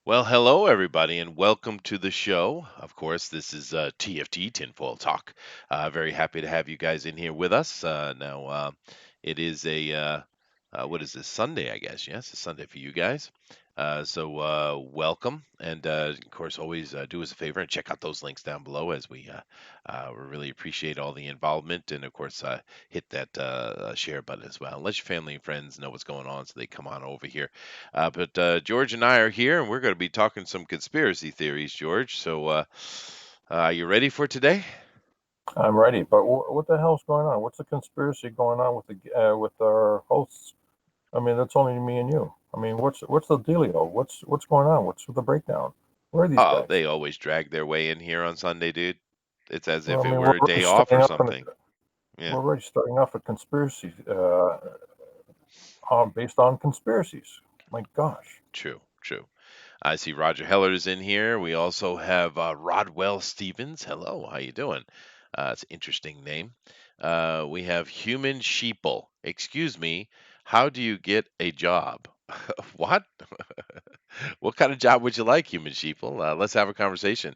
Well, hello everybody, and welcome to the show. Of course, this is TFT Tinfoil Talk. Very happy to have you guys in here with us. It is what is this, Sunday? I guess yes, it's Sunday for you guys. Welcome, and of course, always do us a favor and check out those links down below as we really appreciate all the involvement, and of course, hit that share button as well. Let your family and friends know what's going on so they come on over here. But George and I are here, and we're going to be talking some conspiracy theories, George. Are you ready for today? I'm ready, but what the hell's going on? What's the conspiracy going on with the with our hosts? I mean, that's only me and you. I mean, what's the dealio? What's going on? What's the breakdown? Where are these Oh, guys? they always drag their way in here on Sunday, dude. It's as Well, if I it mean, were a day off or something. Yeah, we're already starting off a conspiracy based on conspiracies. My gosh. true, true. I see Roger Heller's in here. We also have Rodwell Stevens. Hello, how you doing? It's an interesting name. We have Human Sheeple. Excuse me, how do you get a job? What? What kind of job would you like, Human Sheeple? Let's have a conversation.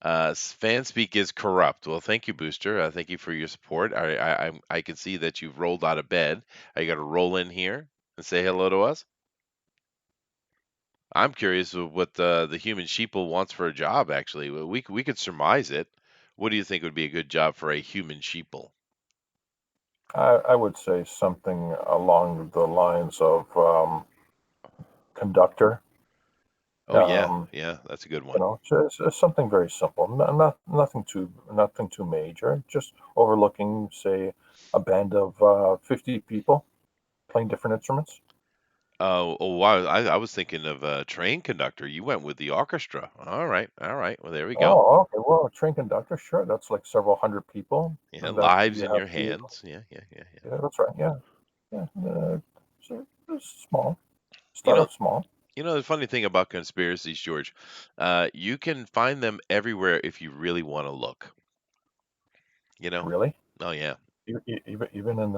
Fan speak is corrupt. Well, thank you, Booster. Thank you for your support. I can see that you've rolled out of bed. Are you going to roll in here and say hello to us? I'm curious of what the human sheeple wants for a job. Actually, we could surmise it. What do you think would be a good job for a human sheeple? I would say something along the lines of conductor. Oh yeah, Um, yeah, that's a good one. just something very simple. Nothing too major. Just overlooking, say, a band of 50 people playing different instruments. Oh wow, I was thinking of a train conductor. You went with the orchestra. All right, all right. Well, there we go. Oh, okay. Well, a train conductor, sure. That's like several hundred people Yeah, that lives you in have your to. hands. Yeah, yeah, yeah, yeah. Yeah, that's right. Yeah, yeah. So it's small. You Start know, off small. the funny thing about conspiracies, George, you can find them everywhere if you really want to look. You know? Really, Oh yeah, even in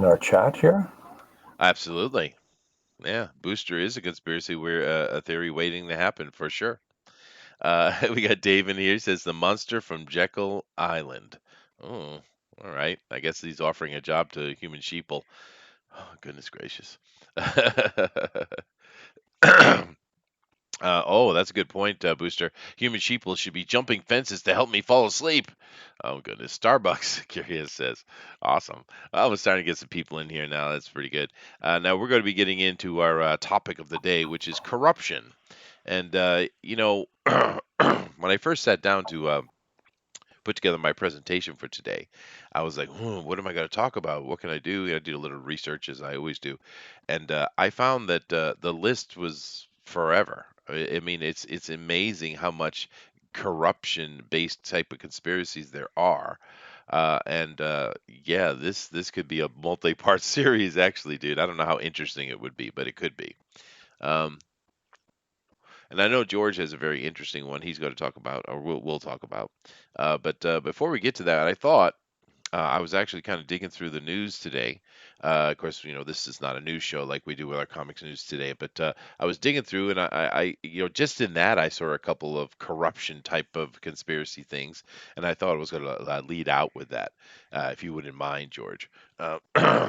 our chat here. absolutely. Yeah, Booster is a conspiracy. We're a theory waiting to happen for sure. We got Dave in here. He says the monster from Jekyll Island. Oh, all right. I guess he's offering a job to human sheeple. Oh, goodness gracious. Oh, that's a good point, Booster. Human sheeple should be jumping fences to help me fall asleep. Oh, goodness. Starbucks, Curious says. Awesome. Well, we're starting to get some people in here now. That's pretty good. Now, we're going to be getting into our topic of the day, which is corruption. And, when I first sat down to put together my presentation for today, I was like, what am I going to talk about? What can I do? I did a little research as I always do, and I found that the list was forever. I mean, it's amazing how much corruption-based type of conspiracies there are. Yeah, this could be a multi-part series, actually, dude. I don't know how interesting it would be, but it could be. Um, and I know George has a very interesting one he's going to talk about, or we'll talk about. But before we get to that, I thought I was actually kind of digging through the news today. Of course, this is not a news show like we do with our comics news today, but I was digging through, and just in that, I saw a couple of corruption type of conspiracy things, and I thought I was going to lead out with that, if you wouldn't mind, George. Uh,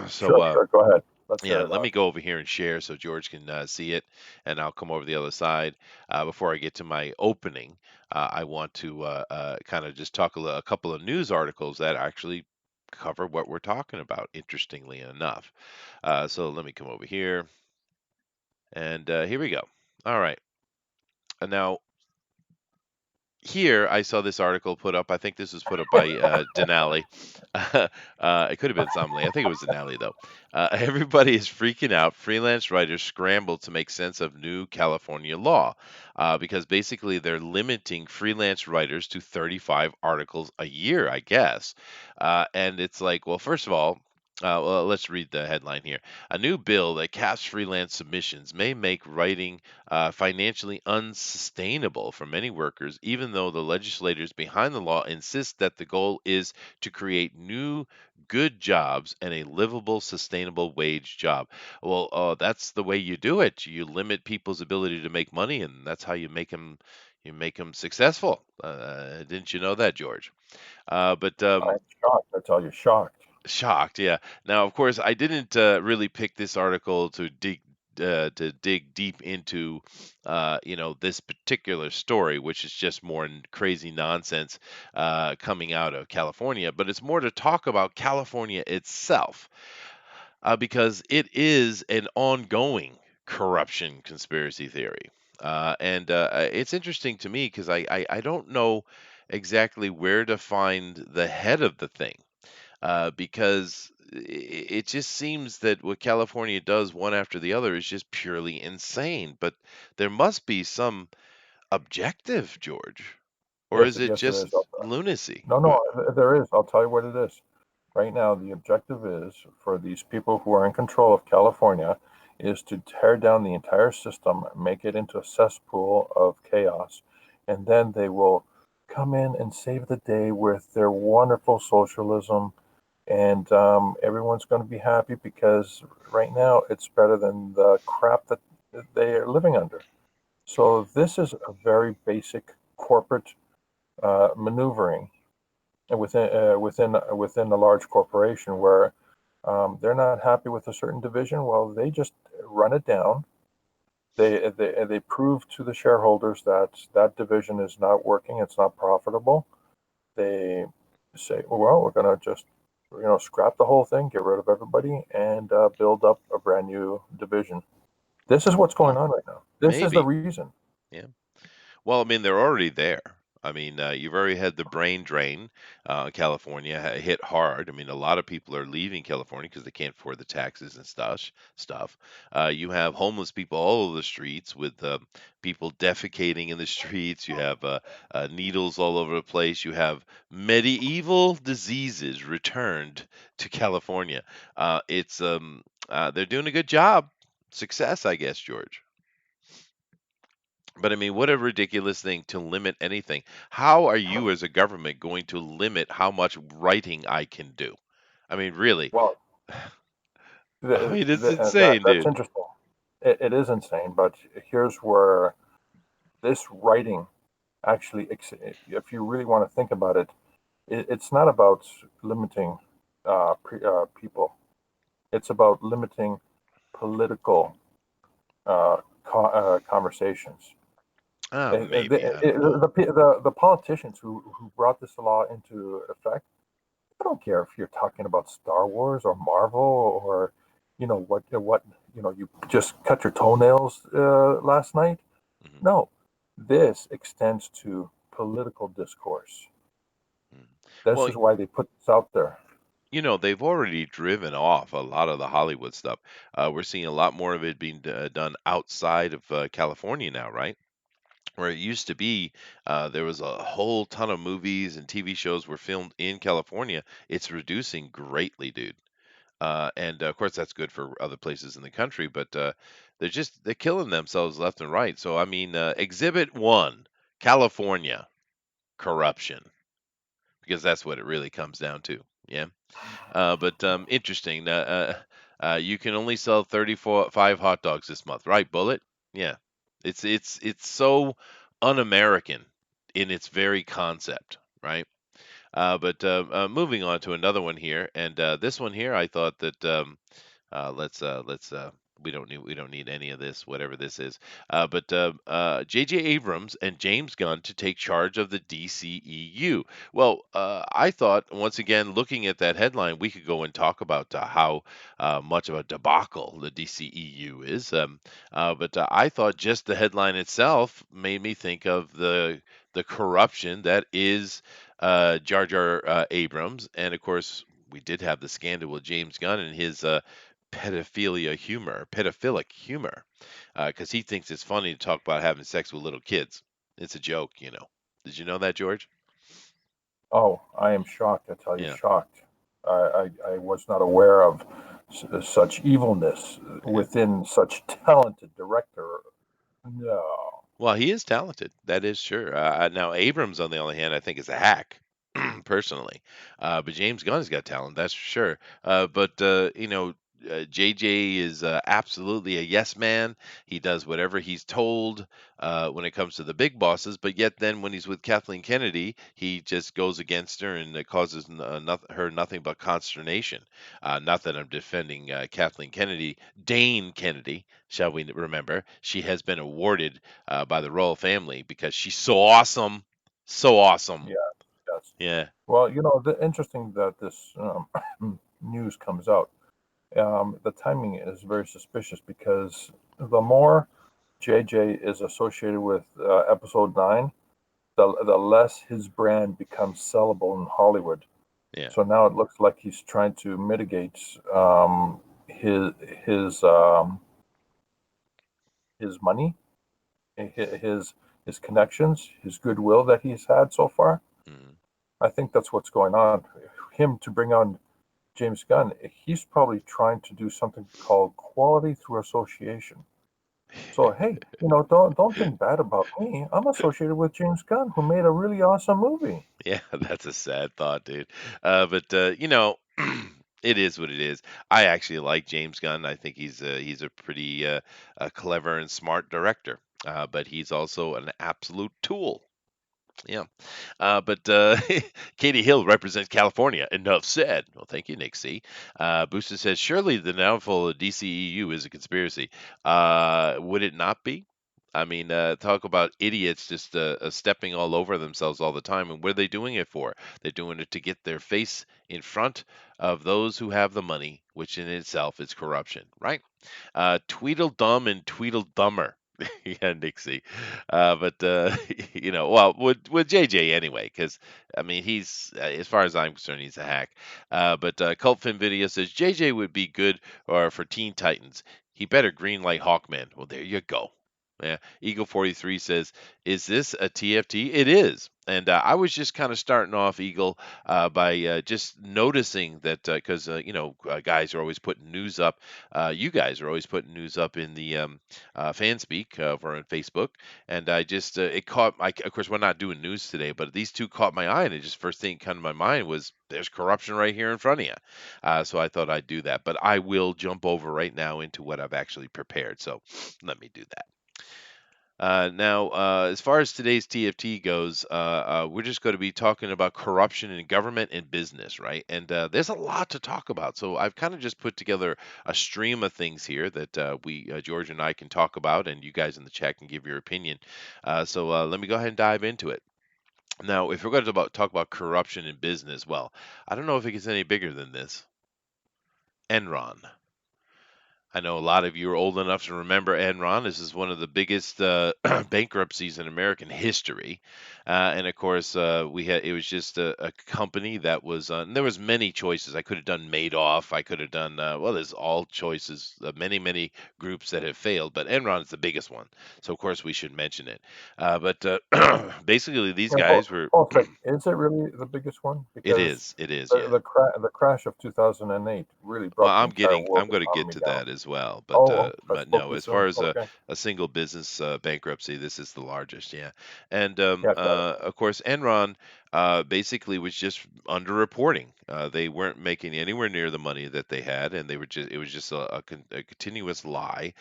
so, Sure, uh, sure. Go ahead. Let's yeah, hear it let me out. go over here and share so George can see it, and I'll come over the other side. Before I get to my opening, I want to kind of just talk a couple of news articles that actually cover what we're talking about, interestingly enough. So let me come over here, and here we go. All right. And now, here I saw this article put up. I think this was put up by Dinale. It could have been Somley. I think it was Dinale though. Everybody is freaking out. Freelance writers scramble to make sense of new California law because basically they're limiting freelance writers to 35 articles a year, I guess. And it's like, well, first of all. Well, let's read the headline here. A new bill that caps freelance submissions may make writing financially unsustainable for many workers, even though the legislators behind the law insist that the goal is to create new good jobs and a livable, sustainable wage job. Well, that's the way you do it. You limit people's ability to make money, and that's how you make them successful. Didn't you know that, George? But I'm shocked. I tell you, shocked. Shocked, yeah. Now, of course, I didn't really pick this article to dig deep into, this particular story, which is just more crazy nonsense coming out of California. But it's more to talk about California itself, because it is an ongoing corruption conspiracy theory, and it's interesting to me because I don't know exactly where to find the head of the thing, because it just seems that what California does one after the other is just purely insane. But there must be some objective, George, or Yes, is it yes, there just is. lunacy? No, no, there is. I'll tell you what it is. Right now, the objective is for these people who are in control of California is to tear down the entire system, make it into a cesspool of chaos, and then they will come in and save the day with their wonderful socialism, and everyone's going to be happy because right now it's better than the crap that they are living under. So this is a very basic corporate maneuvering within a large corporation where they're not happy with a certain division. Well, they just run it down. They prove to the shareholders that that division is not working. It's not profitable. They say, well, we're going to just scrap the whole thing, get rid of everybody, and build up a brand new division. This is what's going Well, on right now. This is the maybe. reason. Yeah. Well, I mean, they're already there. I mean, you've already had the brain drain. California hit hard. I mean, a lot of people are leaving California because they can't afford the taxes and stuff. You have homeless people all over the streets with people defecating in the streets. You have needles all over the place. You have medieval diseases returned to California. They're doing a good job. Success, I guess, George. But I mean, what a ridiculous thing to limit anything. How are you as a government going to limit how much writing I can do? I mean, really. Well, I mean, it's that insane, that's dude. interesting. It is insane, but here's where this writing actually, if you really want to think about it, it's not about limiting people. It's about limiting political conversations. Maybe. I don't know. The politicians who brought this law into effect, I don't care if you're talking about Star Wars or Marvel or what you just cut your toenails last night. Mhm, No, this extends to political discourse. mhm. This Well, is why they put this out there. they've already driven off a lot of the Hollywood stuff. We're seeing a lot more of it being done outside of California now, right? Where it used to be, there was a whole ton of movies and TV shows were filmed in California. It's reducing greatly, dude. And of course, that's good for other places in the country, but they're killing themselves left and right. So I mean, Exhibit One, California corruption, because that's what it really comes down to. Yeah. But interesting. You can only sell 35 hot dogs this month, right, Bullet? Yeah. It's so un-American in its very concept, right? But moving on to another one here, and this one here, I thought that let's we don't need any of this, whatever this is. But J.J. Abrams and James Gunn to take charge of the DCEU. Well, I thought once again, looking at that headline, we could go and talk about how much of a debacle the DCEU is. But I thought just the headline itself made me think of the corruption that is Jar Jar Abrams, and of course we did have the scandal with James Gunn and his pedophilic humor, because he thinks it's funny to talk about having sex with little kids. It's a joke. Did you know that, George? Oh, I am shocked. I tell you, Yeah. shocked. I was not aware of such evilness Yeah. within such talented director. No. Well, he is talented. That is sure. Now Abrams, on the other hand, I think is a hack, personally. But James Gunn's got talent, that's for sure. But JJ is absolutely a yes man. He does whatever he's told when it comes to the big bosses. But yet, then when he's with Kathleen Kennedy, he just goes against her and it causes her nothing but consternation. Not that I'm defending Kathleen Kennedy, Dane Kennedy. Shall we remember? She has been awarded by the royal family because she's so awesome, so awesome. Yeah. Yes. Yeah, Well, the interesting that this news comes out. The timing is very suspicious because the more JJ is associated with Episode 9, the less his brand becomes sellable in Hollywood. yeah. So now it looks like he's trying to mitigate his his um, his money, his his connections, his goodwill that he's had so far. Mm. I think that's what's going on. Him to bring on James Gunn, he's probably trying to do something called quality through association. So hey, don't think bad about me. I'm associated with James Gunn, who made a really awesome movie. Yeah, that's a sad thought, dude. But it is what it is. I actually like James Gunn. I think he's a pretty clever and smart director. But he's also an absolute tool. Yeah. But Katie Hill represents California. Enough said. Well, thank you, Nick C. Booster says, surely the downfall of DCEU is a conspiracy. Would it not be? I mean, talk about idiots just stepping all over themselves all the time. And what are they doing it for? They're doing it to get their face in front of those who have the money, which in itself is corruption, right? Tweedledum and Tweedledummer. Yeah, Nixie. But well, with JJ anyway, because I mean, he's as far as I'm concerned, he's a hack. But Cult Film Video says JJ would be good or for Teen Titans. He better green like Hawkman. Well, there you go. Yeah, Eagle 43 says, "Is this a TFT?" It is, and I was just kind of starting off Eagle by just noticing that because guys are always putting news up. You guys are always putting news up in the Fanspeak over on Facebook, and I just it caught. Of course, we're not doing news today, but these two caught my eye, and it just first thing come to my mind was there's corruption right here in front of you. So I thought I'd do that, but I will jump over right now into what I've actually prepared. So let me do that. Now, as far as today's TFT goes, we're just going to be talking about corruption in government and business, right? And there's a lot to talk about. So I've kind of just put together a stream of things here that George and I can talk about, and you guys in the chat can give your opinion. So let me go ahead and dive into it. Now, if we're going to talk about corruption in business, well, I don't know if it gets any bigger than this. Enron. I know a lot of you are old enough to remember Enron. This is one of the biggest bankruptcies in American history, and of course, we had it was just a company that was. And there was many choices. I could have done Madoff. I could have done well. There's all choices. Many groups that have failed, but Enron is the biggest one. So of course we should mention it. But basically, these Wait, guys were. hold a sec. Is it really the biggest one? It Because is. It is. the Yeah. the crash of 2008 really Well, brought the entire world I'm going to get economy to down. that as well, but Oh, I spoke no, too as soon. far as Okay. a single business bankruptcy, this is the largest, yeah. And Yeah, got it. of course, Enron basically was just underreporting. They weren't making anywhere near the money that they had, and they were just it was just a continuous lie.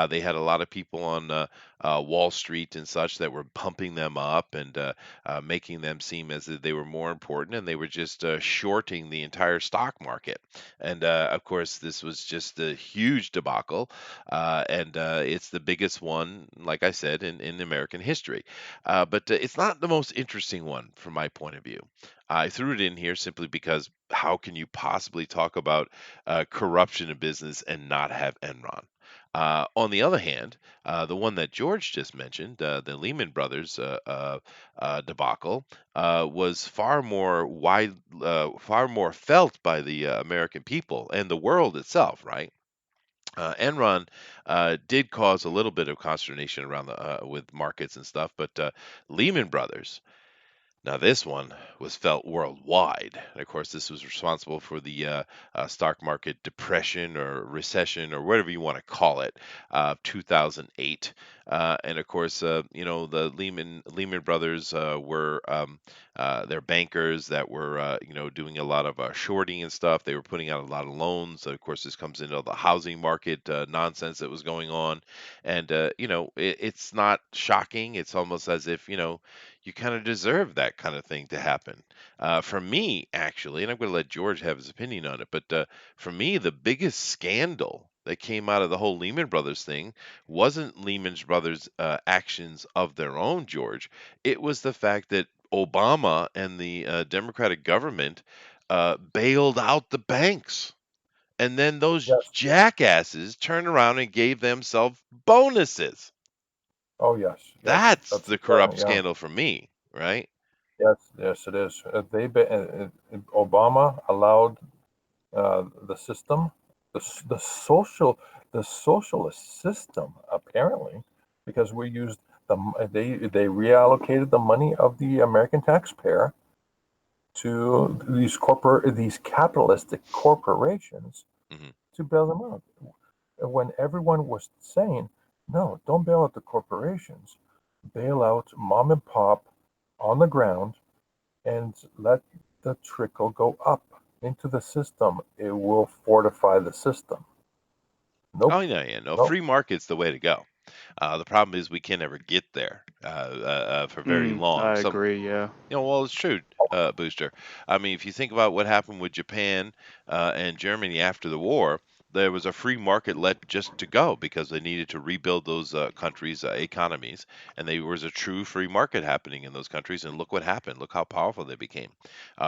They had a lot of people on Wall Street and such that were pumping them up and making them seem as if they were more important, and they were just shorting the entire stock market. And of course, this was just a huge debacle, and it's the biggest one, like I said, in American history. But it's not the most interesting one from my point of view. I threw it in here simply because how can you possibly talk about corruption in business and not have Enron? On the other hand, the one that George just mentioned, the Lehman Brothers debacle, was far more felt by the American people and the world itself, right? Enron did cause a little bit of consternation around the with markets and stuff, but Lehman Brothers. Now, this one was felt worldwide. And of course, this was responsible for the stock market depression or recession or whatever you want to call it, 2008. And of course, the Lehman Brothers were their bankers that were doing a lot of shorting and stuff. They were putting out a lot of loans. Of course, this comes into the housing market nonsense that was going on, and it's not shocking. It's almost as if you kind of deserve that kind of thing to happen. For me, actually, and I'm going to let George have his opinion on it, but for me, the biggest scandal that came out of the whole Lehman Brothers thing wasn't Lehman Brothers' actions of their own, George. It was the fact that Obama and the Democratic government bailed out the banks. And then those Yes. jackasses turned around and gave themselves bonuses. Oh, yes. Yes. That's That's the corrupt yeah. scandal for me, right? Yes. Yes, it is. Obama allowed the system, the the socialist system, apparently, because we used they reallocated the money of the American taxpayer to these capitalistic corporations Hmm. to bail them out. When everyone was saying, no, don't bail out the corporations, bail out mom and pop on the ground and let the trickle go up into the system. It will fortify the system. Oh, Nope. yeah, no, Nope. free market's the way to go. The problem is we can never get there for very long. I agree. Yeah. Well, it's true, Booster. I mean, if you think about what happened with Japan and Germany after the war, there was a free market let just to go because they needed to rebuild those countries' economies, and there was a true free market happening in those countries. And look what happened. Look how powerful they became.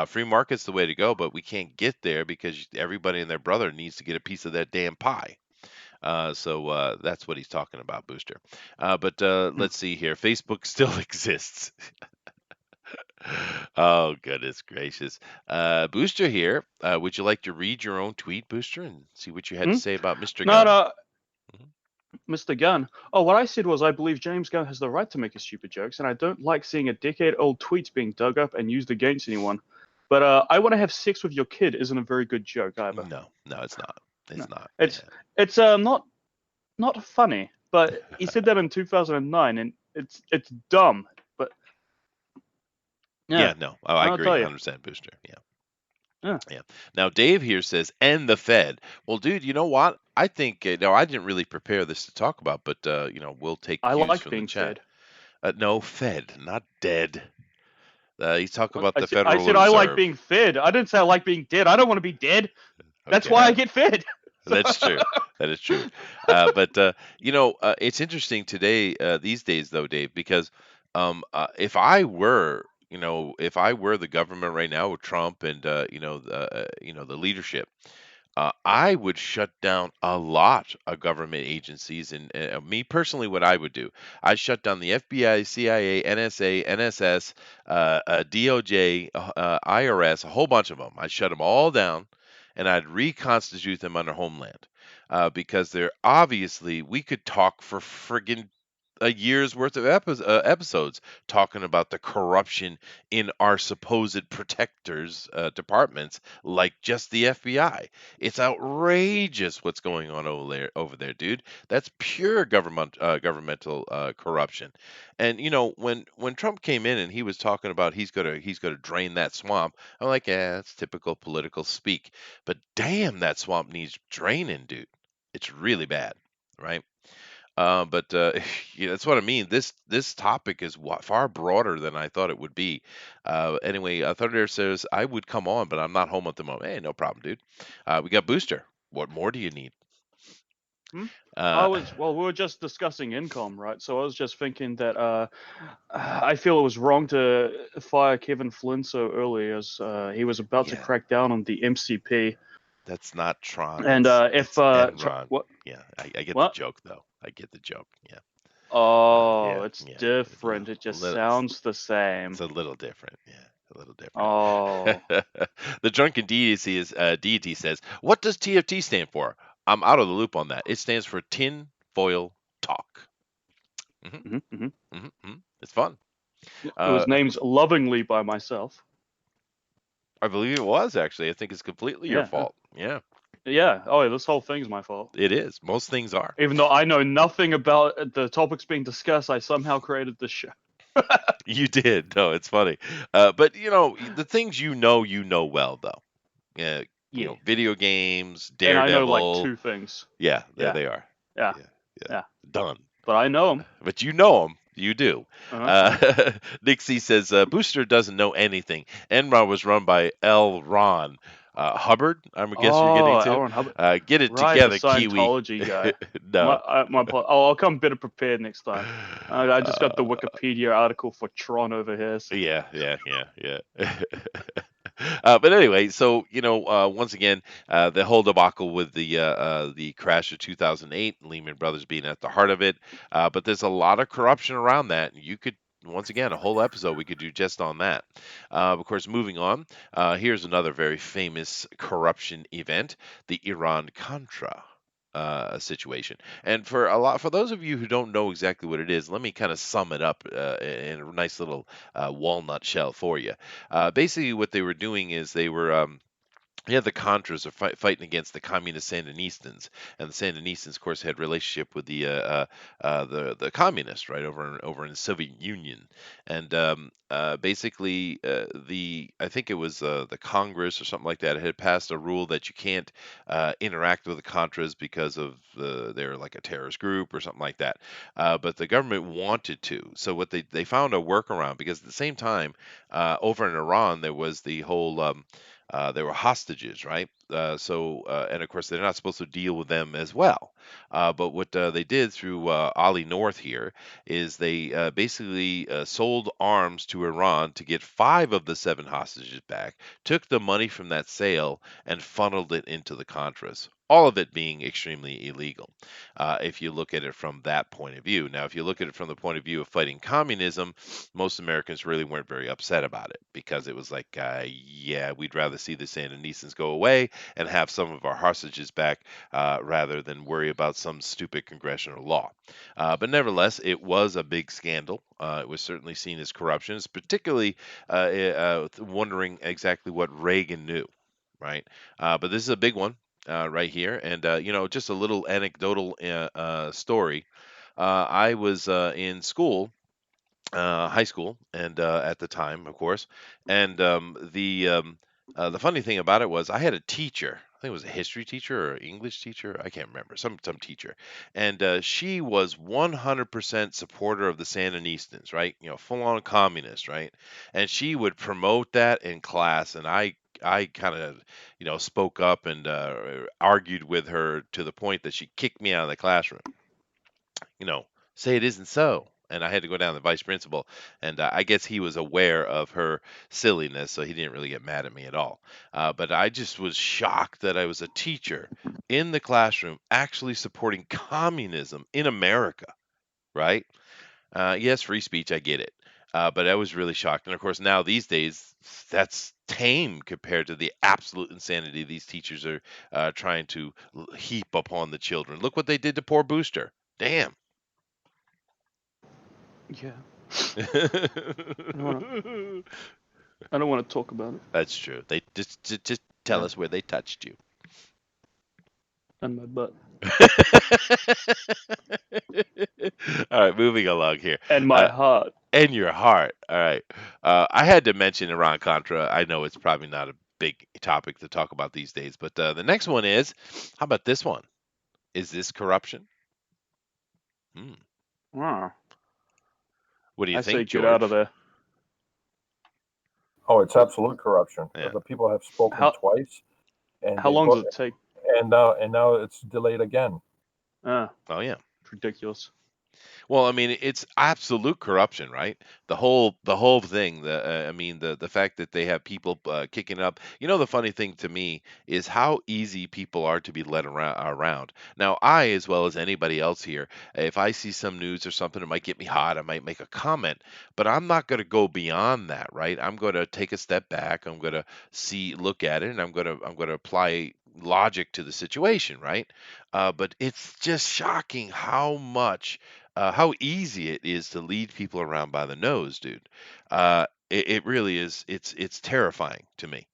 Free market's the way to go, but we can't get there because everybody and their brother needs to get a piece of that damn pie. So that's what he's talking about, Booster. But Hmm. let's see here. Facebook still exists. Oh, goodness gracious. Booster here. Would you like to read your own tweet, Booster, and see what you had to Hmm? say about Mr. No, Gunn? no, Mr. Gunn. Oh, what I said was I believe James Gunn has the right to make his stupid jokes, and I don't like seeing a decade-old tweets being dug up and used against anyone. But I want to have sex with your kid isn't a very good joke either. No, no, it's not. No, It's not. it's Yeah. not funny. But he said that in 2009, and it's dumb. But Yeah, yeah, no. Oh, I I'll agree tell you. 100%, Booster. Yeah. Yeah. Yeah. Now, Dave here says, and the Fed. Well, dude, you know what? I think, no, I didn't really prepare this to talk about, but, we'll take I cues like from the being chat. fed. No, Fed, not dead. He's talking What? about the I Federal said I like Reserve. being fed. I didn't say I like being dead. I don't want to be dead. That's why I Okay. get fed. So, That's true. That is true. But it's interesting today, these days, though, Dave, because if I were the government right now with Trump and the leadership, I would shut down a lot of government agencies. And me personally, what I would do, I'd shut down the FBI, CIA, NSA, NSS, DOJ, IRS, a whole bunch of them. I'd shut them all down, and I'd reconstitute them under Homeland, because they're obviously we could talk for friggin' a year's worth of episodes talking about the corruption in our supposed protectors departments, like just the FBI. It's outrageous what's going on over there, dude. That's pure governmental corruption. And when Trump came in and he was talking about he's gonna drain that swamp, I'm like, yeah, that's typical political speak. But damn, that swamp needs draining, dude. It's really bad, right? But that's what I mean. This topic is far broader than I thought it would be. Anyway, Thunder says I would come on, but I'm not home at the moment. Hey, no problem, dude. We got Booster. What more do you need? hmm? Uh, We were just discussing income, right? So I was just thinking that I feel it was wrong to fire Kevin Flynn so early as he was about to yeah, crack down on the MCP. that's not Tron. And It's if Enron. what Yeah, I get the what? joke though. I get the joke. Yeah, Oh, yeah, it's yeah. It's a different. It just little. sounds the It's same. a little different. Yeah, a little different. Oh. The drunken deity says, "What does TFT stand for?" I'm out of the loop on that. It stands for tin foil talk. Hmm. Hmm. Hmm. It's fun. It Uh, was named lovingly by myself. I believe it was actually. I think it's completely your Yeah, fault. Yeah, yeah. Oh, yeah, this whole thing's my fault. it is. Most things are. Even though I know nothing about the topics being discussed, I somehow created this show. You did. No, it's funny. But the things you know well though. Yeah, Yeah, video games, and I know like Daredevil. 2 things. Yeah, there Yeah, they are. yeah, Yeah, yeah. yeah. Done. But I know them. But you know them. You do. Uh-huh. Nixie says Booster doesn't know anything. Enron was run by L. Ron Hubbard. I'm guess you're getting Oh, to. Aaron Hubbard. Get it Right, the together, Kiwi. Scientology guy. No. I'll come better prepared next time. I just got the Wikipedia article for Tron over here. So. Yeah, yeah, yeah, yeah. But anyway, so once again, the whole debacle with the crash of 2008, Lehman Brothers being at the heart of it. But there's a lot of corruption around that. And you could, once again, a whole episode we could do just on that. Of course, moving on. Here's another very famous corruption event: the Iran Contra. Situation. And for those of you who don't know exactly what it is, let me kind of sum it up in a nice little walnut shell for you. Basically, what they were doing is they were yeah, the Contras are fighting against the communist Sandinistans, and the Sandinistas, of course, had relationship with the communists, right, over in the Soviet Union, and basically the I think it was the Congress or something like that had passed a rule that you can't interact with the Contras because of they're like a terrorist group or something like that, but the government wanted to, so what they found a workaround because at the same time over in Iran there was the whole they were hostages, right? And of course, they're not supposed to deal with them as well. But what they did through Ali North here is they basically sold arms to Iran to get 5 of the 7 hostages back, took the money from that sale, and funneled it into the Contras. All of it being extremely illegal, if you look at it from that point of view. Now, if you look at it from the point of view of fighting communism, most Americans really weren't very upset about it because it was like, yeah, we'd rather see the Sandinistas go away and have some of our hostages back rather than worry about some stupid congressional law. But nevertheless, it was a big scandal. It was certainly seen as corruption, it's particularly wondering exactly what Reagan knew, right? But this is a big one. Right here, and just a little anecdotal story. I was in school high school, and at the time, of course. And the funny thing about it was, I had a teacher. I think it was a history teacher or English teacher. I can't remember. Some teacher, and she was 100% supporter of the Sandinistans, right? Full on communist, right? And she would promote that in class, and I kind of, spoke up and argued with her to the point that she kicked me out of the classroom. you know, Say it isn't so. And I had to go down to the vice principal, and I guess he was aware of her silliness, so he didn't really get mad at me at all. But I just was shocked that I was a teacher in the classroom actually supporting communism in America, right? Yes, free speech, I get it. But I was really shocked. And of course, now these days, that's tame compared to the absolute insanity these teachers are trying to heap upon the children. Look what they did to poor Booster. Damn. Yeah. I don't want to. I don't want to talk about it. That's true. They just tell Yeah. us where they touched you. And my butt. All right, moving along here. And my Uh, heart. and your heart. All right. I had to mention Iran Contra. I know it's probably not a big topic to talk about these days, but the next one is, how about this one? Is this corruption? Hmm. Ah, What do you I say think, get out of George? there. Oh, it's absolute corruption. Yeah. The people have spoken How twice, and how they long does vote, it take? and now it's delayed again. Ah, Oh yeah. it's ridiculous. Well, I mean, it's absolute corruption, right? The whole thing. I mean, the fact that they have people kicking up. The funny thing to me is how easy people are to be led around. Now, I, as well as anybody else here, if I see some news or something, it might get me hot. I might make a comment, but I'm not going to go beyond that, right? I'm going to take a step back. I'm going to look at it, and I'm going to apply logic to the situation, right? But it's just shocking how much how easy it is to lead people around by the nose, dude. It really is. It's terrifying to me.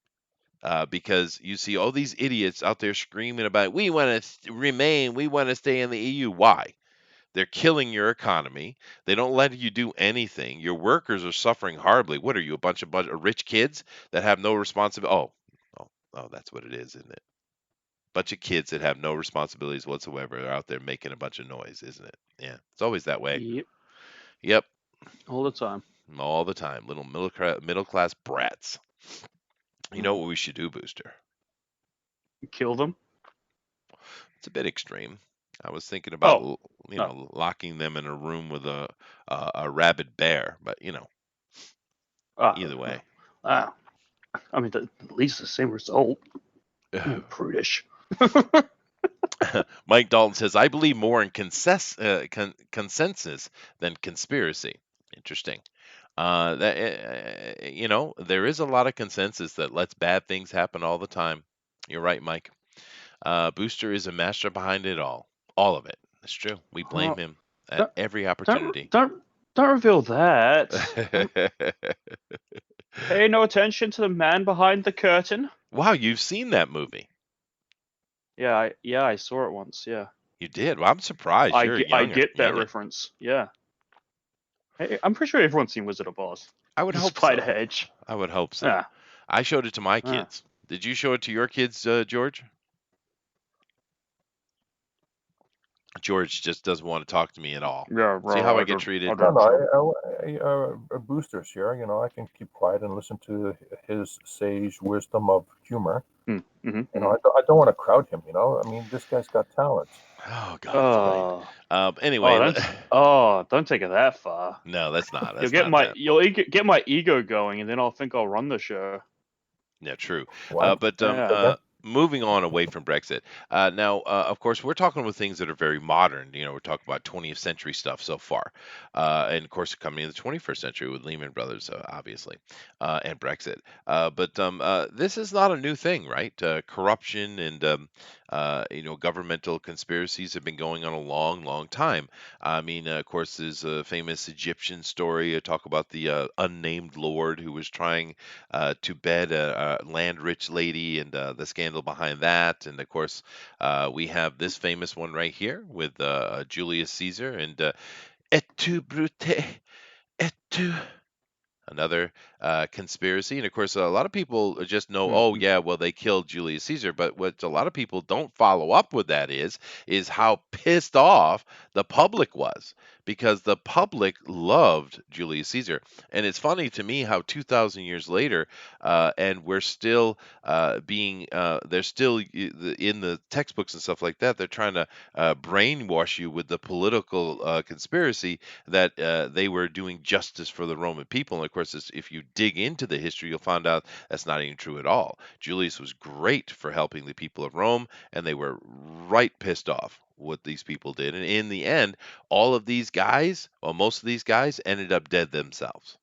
Because you see all these idiots out there screaming about we want to remain, we want to stay in the EU. Why? They're killing your economy. They don't let you do anything. Your workers are suffering horribly. What are you, a bunch of rich kids that have no responsibility? Oh, that's what it is, isn't it? Bunch of kids that have no responsibilities whatsoever are out there making a bunch of noise, isn't it? Yeah, it's always that way. Yep, Yep, all the time. all the time. Little middle class brats. You know Mm. what we should do, Booster? Kill them. It's a bit extreme. I was thinking about Oh, no. locking them in a room with a rabid bear, but either No. way. Ah, I mean, at least the same result. Prudish. Mike Dalton says, "I believe more in consensus than conspiracy." Interesting. There is a lot of consensus that lets bad things happen all the time. You're right, Mike. Booster is a master behind it all of it. That's true. We blame Oh, him at don't, every don't, opportunity. don't, don't reveal that. Pay no attention to the man behind the curtain. Wow, you've seen that movie. Yeah, I saw it once. Yeah, You did. Well, I'm surprised. You're I younger. get that Youngin. reference. Yeah, hey, I'm pretty sure everyone's seen Wizard of Oz. I would The hope Spider so. Hedge. I would hope so. Yeah, I showed it to my yeah. kids. Did you show it to your kids, George? George just doesn't want to talk to me at all. Yeah, See how I I get don't, treated? No, care. no, Booster's here. I can keep quiet and listen to his sage wisdom of humor. Mm-hmm. I don't want to crowd him. I mean, this guy's got talent. Oh God, fine. Anyway, Don't take it that far. no, that's not. You'll That's not that. get my ego going, and then I'll think I'll run the show. Yeah, true. What? But Yeah. Okay. moving on away from Brexit. Now, of course, we're talking with things that are very modern. We're talking about 20th century stuff so far. And of course, coming in the 21st century with Lehman Brothers, obviously, and Brexit. But this is not a new thing, right? Corruption and, governmental conspiracies have been going on a long, long time. I mean, of course, there's a famous Egyptian story. Talk about the unnamed lord who was trying to bed a land-rich lady and the scandal behind that. And of course, we have this famous one right here with Julius Caesar and et tu, Brute, et tu. Another conspiracy. And of course, a lot of people just know, oh, Mm-hmm. yeah, well, they killed Julius Caesar. But what a lot of people don't follow up with that is how pissed off the public was because the public loved Julius Caesar. And it's funny to me how 2,000 years later, and we're still they're still in the textbooks and stuff like that, they're trying to brainwash you with the political conspiracy that they were doing justice for the Roman people. And of course, if you dig into the history, you'll find out that's not even true at all. Julius was great for helping the people of Rome, and they were right pissed off what these people did. And in the end, all of these guys, well, most of these guys ended up dead themselves.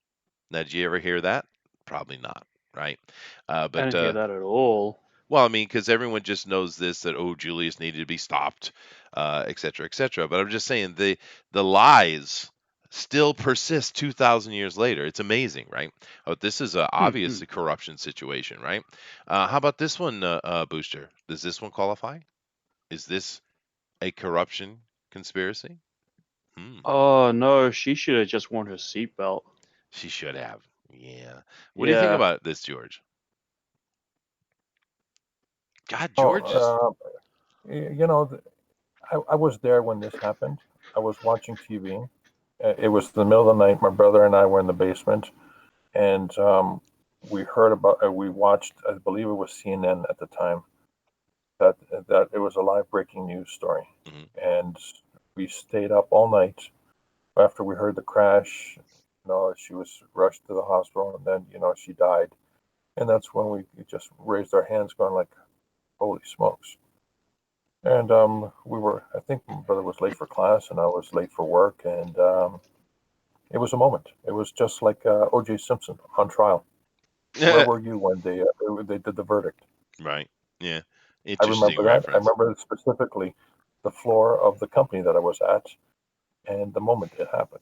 Now, did you ever hear that? Probably not, right? I But didn't hear that at all. well, I mean, because everyone just knows this that oh, Julius needed to be stopped, et cetera, et cetera. But I'm just saying the lies still persist 2,000 years later. It's amazing, right? Oh, this is a Mm-hmm. obvious corruption situation, right? How about this one, Booster? Does this one qualify? Is this a corruption conspiracy? Hmm. Oh no, she should have just worn her seatbelt. She should have. Yeah. What do you think Yeah. about this, George? God, George is. Oh, you know, I was there when this happened. I was watching TV. It was the middle of the night. My brother and I were in the basement, and we heard about. We watched. I believe it was CNN at the time. That it was a live breaking news story, Mhm. and we stayed up all night after we heard the crash. She was rushed to the hospital, and then she died. And that's when we just raised our hands, going like, "Holy smokes!" And I think my brother was late for class, and I was late for work, and it was a moment. It was just like O.J. Simpson on trial. Where were you when they did the verdict? Right. Yeah. I Interesting remember that. I reference. remember specifically the floor of the company that I was at, and the moment it happened.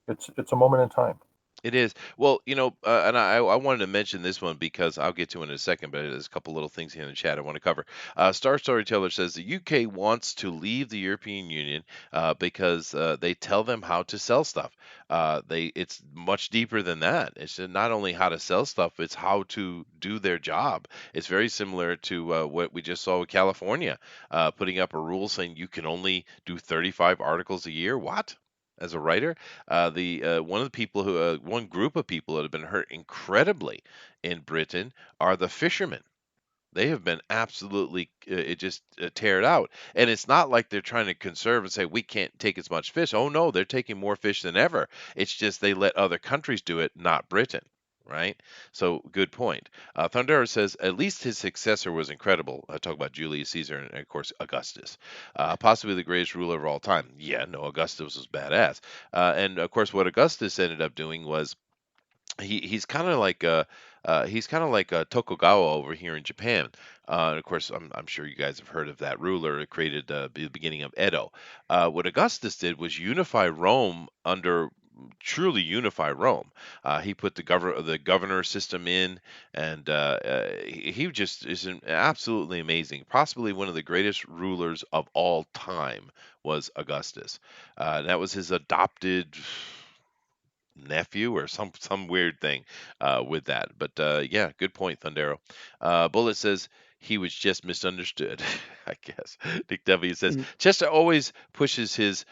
It's a moment in time. It is. Well, and I wanted to mention this one because I'll get to it in a second, but there's a couple little things here in the chat I want to cover. Star Storyteller says the UK wants to leave the European Union because they tell them how to sell stuff. It's much deeper than that. It's not only how to sell stuff, it's how to do their job. It's very similar to what we just saw with California, putting up a rule saying you can only do 35 articles a year. What? As a writer, the one of the people who one group of people that have been hurt incredibly in Britain are the fishermen. They have been absolutely it just tear it out, and it's not like they're trying to conserve and say we can't take as much fish. Oh no, they're taking more fish than ever. It's just they let other countries do it, not Britain. Right. So good point. Thundera says at least his successor was incredible. I talk about Julius Caesar and of course Augustus, possibly the greatest ruler of all time. Yeah, no, Augustus was badass. And of course, what Augustus ended up doing was he's kind of like a Tokugawa over here in Japan. And of course, I'm sure you guys have heard of that ruler. It created the beginning of Edo. What Augustus did was unify Rome under truly unify Rome. He put the governor system in, and he just is absolutely amazing. Possibly one of the greatest rulers of all time was Augustus. That was his adopted nephew or some weird thing with that. But yeah, good point, Thundero. Bullet says he was just misunderstood. I guess. Nick W says Mhm. Chester always pushes his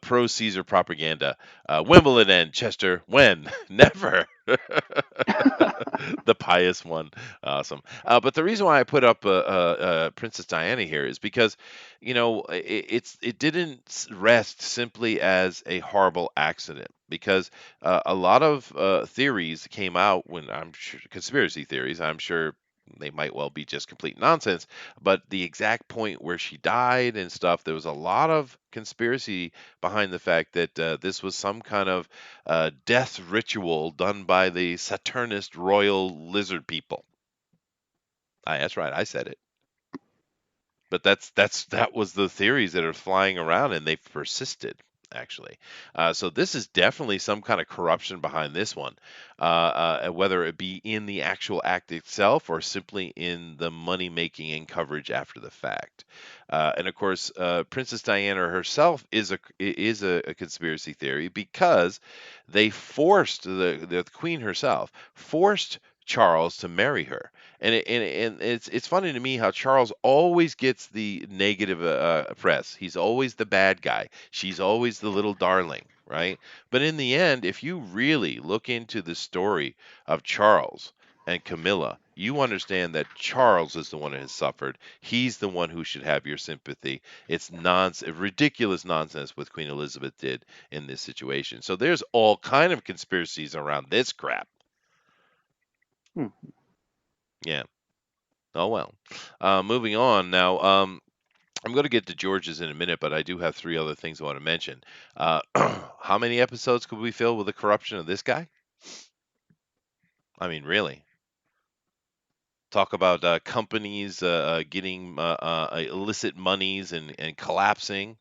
pro Caesar propaganda. Wimbledon end, Chester. When? Never. The pious one. Awesome. But the reason why I put up Princess Diana here is because, it didn't rest simply as a horrible accident. Because a lot of theories came out when I'm sure conspiracy theories. I'm sure they might well be just complete nonsense, but the exact point where she died and stuff, there was a lot of conspiracy behind the fact that this was some kind of death ritual done by the Saturnist royal lizard people. That's right, I said it. But that was the theories that are flying around, and they've persisted actually. So this is definitely some kind of corruption behind this one, whether it be in the actual act itself or simply in the money making and coverage after the fact. And of course, Princess Diana herself is a conspiracy theory because they forced the Queen herself forced Charles to marry her. And it's funny to me how Charles always gets the negative press. He's always the bad guy. She's always the little darling, right? But in the end, if you really look into the story of Charles and Camilla, you understand that Charles is the one who has suffered. He's the one who should have your sympathy. It's nonsense, ridiculous nonsense what Queen Elizabeth did in this situation. So there's all kind of conspiracies around this crap. Hmm. Yeah. Oh well. Moving on now. I'm going to get to George's in a minute, but I do have three other things I want to mention. How many episodes could we fill with the corruption of this guy? I mean, really. Talk about companies getting illicit monies and collapsing.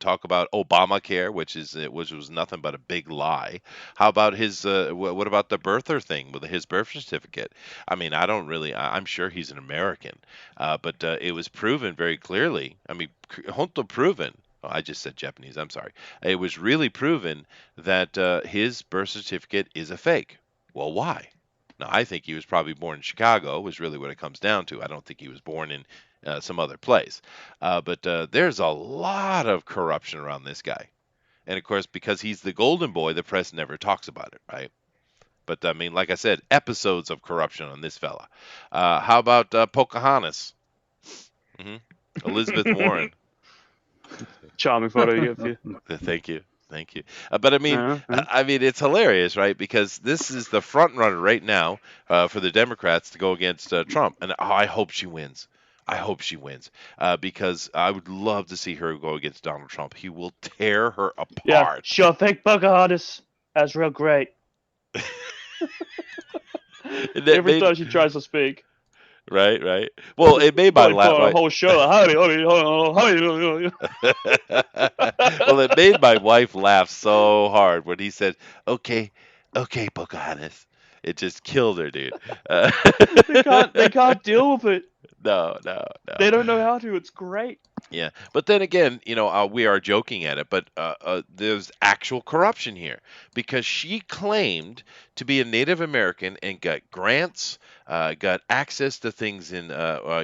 Talk about Obamacare, which was nothing but a big lie. How about his? What about the birther thing with his birth certificate? I mean, I don't really. I'm sure he's an American, but it was proven very clearly. I mean, honto proven. Oh, I just said Japanese. I'm sorry. It was really proven that his birth certificate is a fake. Well, why? Now, I think he was probably born in Chicago, is really what it comes down to. I don't think he was born in some other place. But there's a lot of corruption around this guy. And of course, because he's the golden boy, the press never talks about it, right? But I mean, like I said, episodes of corruption on this fella. How about Pocahontas? hmm Elizabeth Warren. Charming photo you get for you. Thank you. Thank you. But I mean, Uh-huh. it's hilarious, right? Because this is the front runner right now for the Democrats to go against Trump, and I hope she wins. I hope she wins because I would love to see her go against Donald Trump. He will tear her Yeah, apart. sure think Pocahontas. That's real great. And that Every made time she tries to speak. Right, right. Well, it made my Probably put laugh. on a whole show. Howdy, howdy, howdy, Well, it made my wife laugh so hard when he said, "Okay, okay, Pocahontas." It just killed her, dude. Uh, They can't deal with it. no, no, no. They don't know how to. It's great. Yeah, but then again, we are joking at it, but there's actual corruption here because she claimed to be a Native American and got grants, got access to things in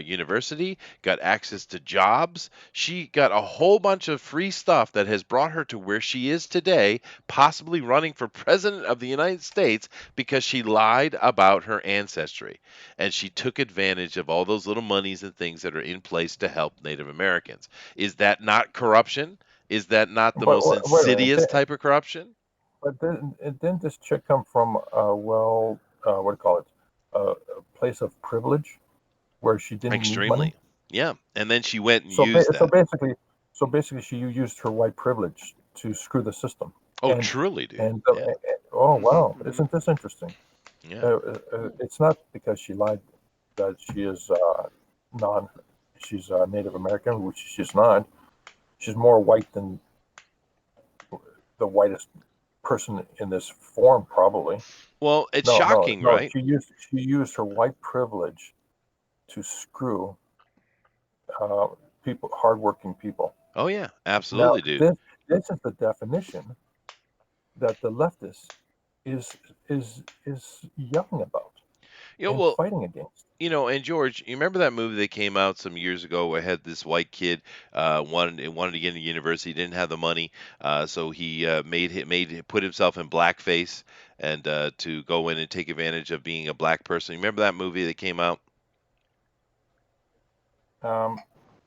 university, got access to jobs. She got a whole bunch of free stuff that has brought her to where she is today, possibly running for president of the United States because she lied about her ancestry and she took advantage of all those little monies and things that are in place to help Native Americans. Is that not corruption? Is that not the But most wait a minute. insidious type of corruption? But didn't this chick come from what do you call it? A place of privilege where she didn't need money. Extremely. Yeah. And then she went and So used ba- so that. basically, so basically, she used her white privilege to screw the system. Oh, And truly, dude. and Yeah. oh Hmm. wow, isn't this interesting? Yeah. It's not because she lied that she is non, she's Native American, which she's not. She's more white than the whitest person in this form, probably. Well, it's No, no, shocking, no. right? She used her white privilege to screw uh, people, hardworking people. Oh, yeah. Now, Absolutely, dude. this is the definition that the leftist is yelling about and Well, fighting against. and George, you remember that movie that came out some years ago where it had this white kid wanted to get into university, didn't have the money, so he put himself in blackface and to go in and take advantage of being a black person. You remember that movie that came out? Um,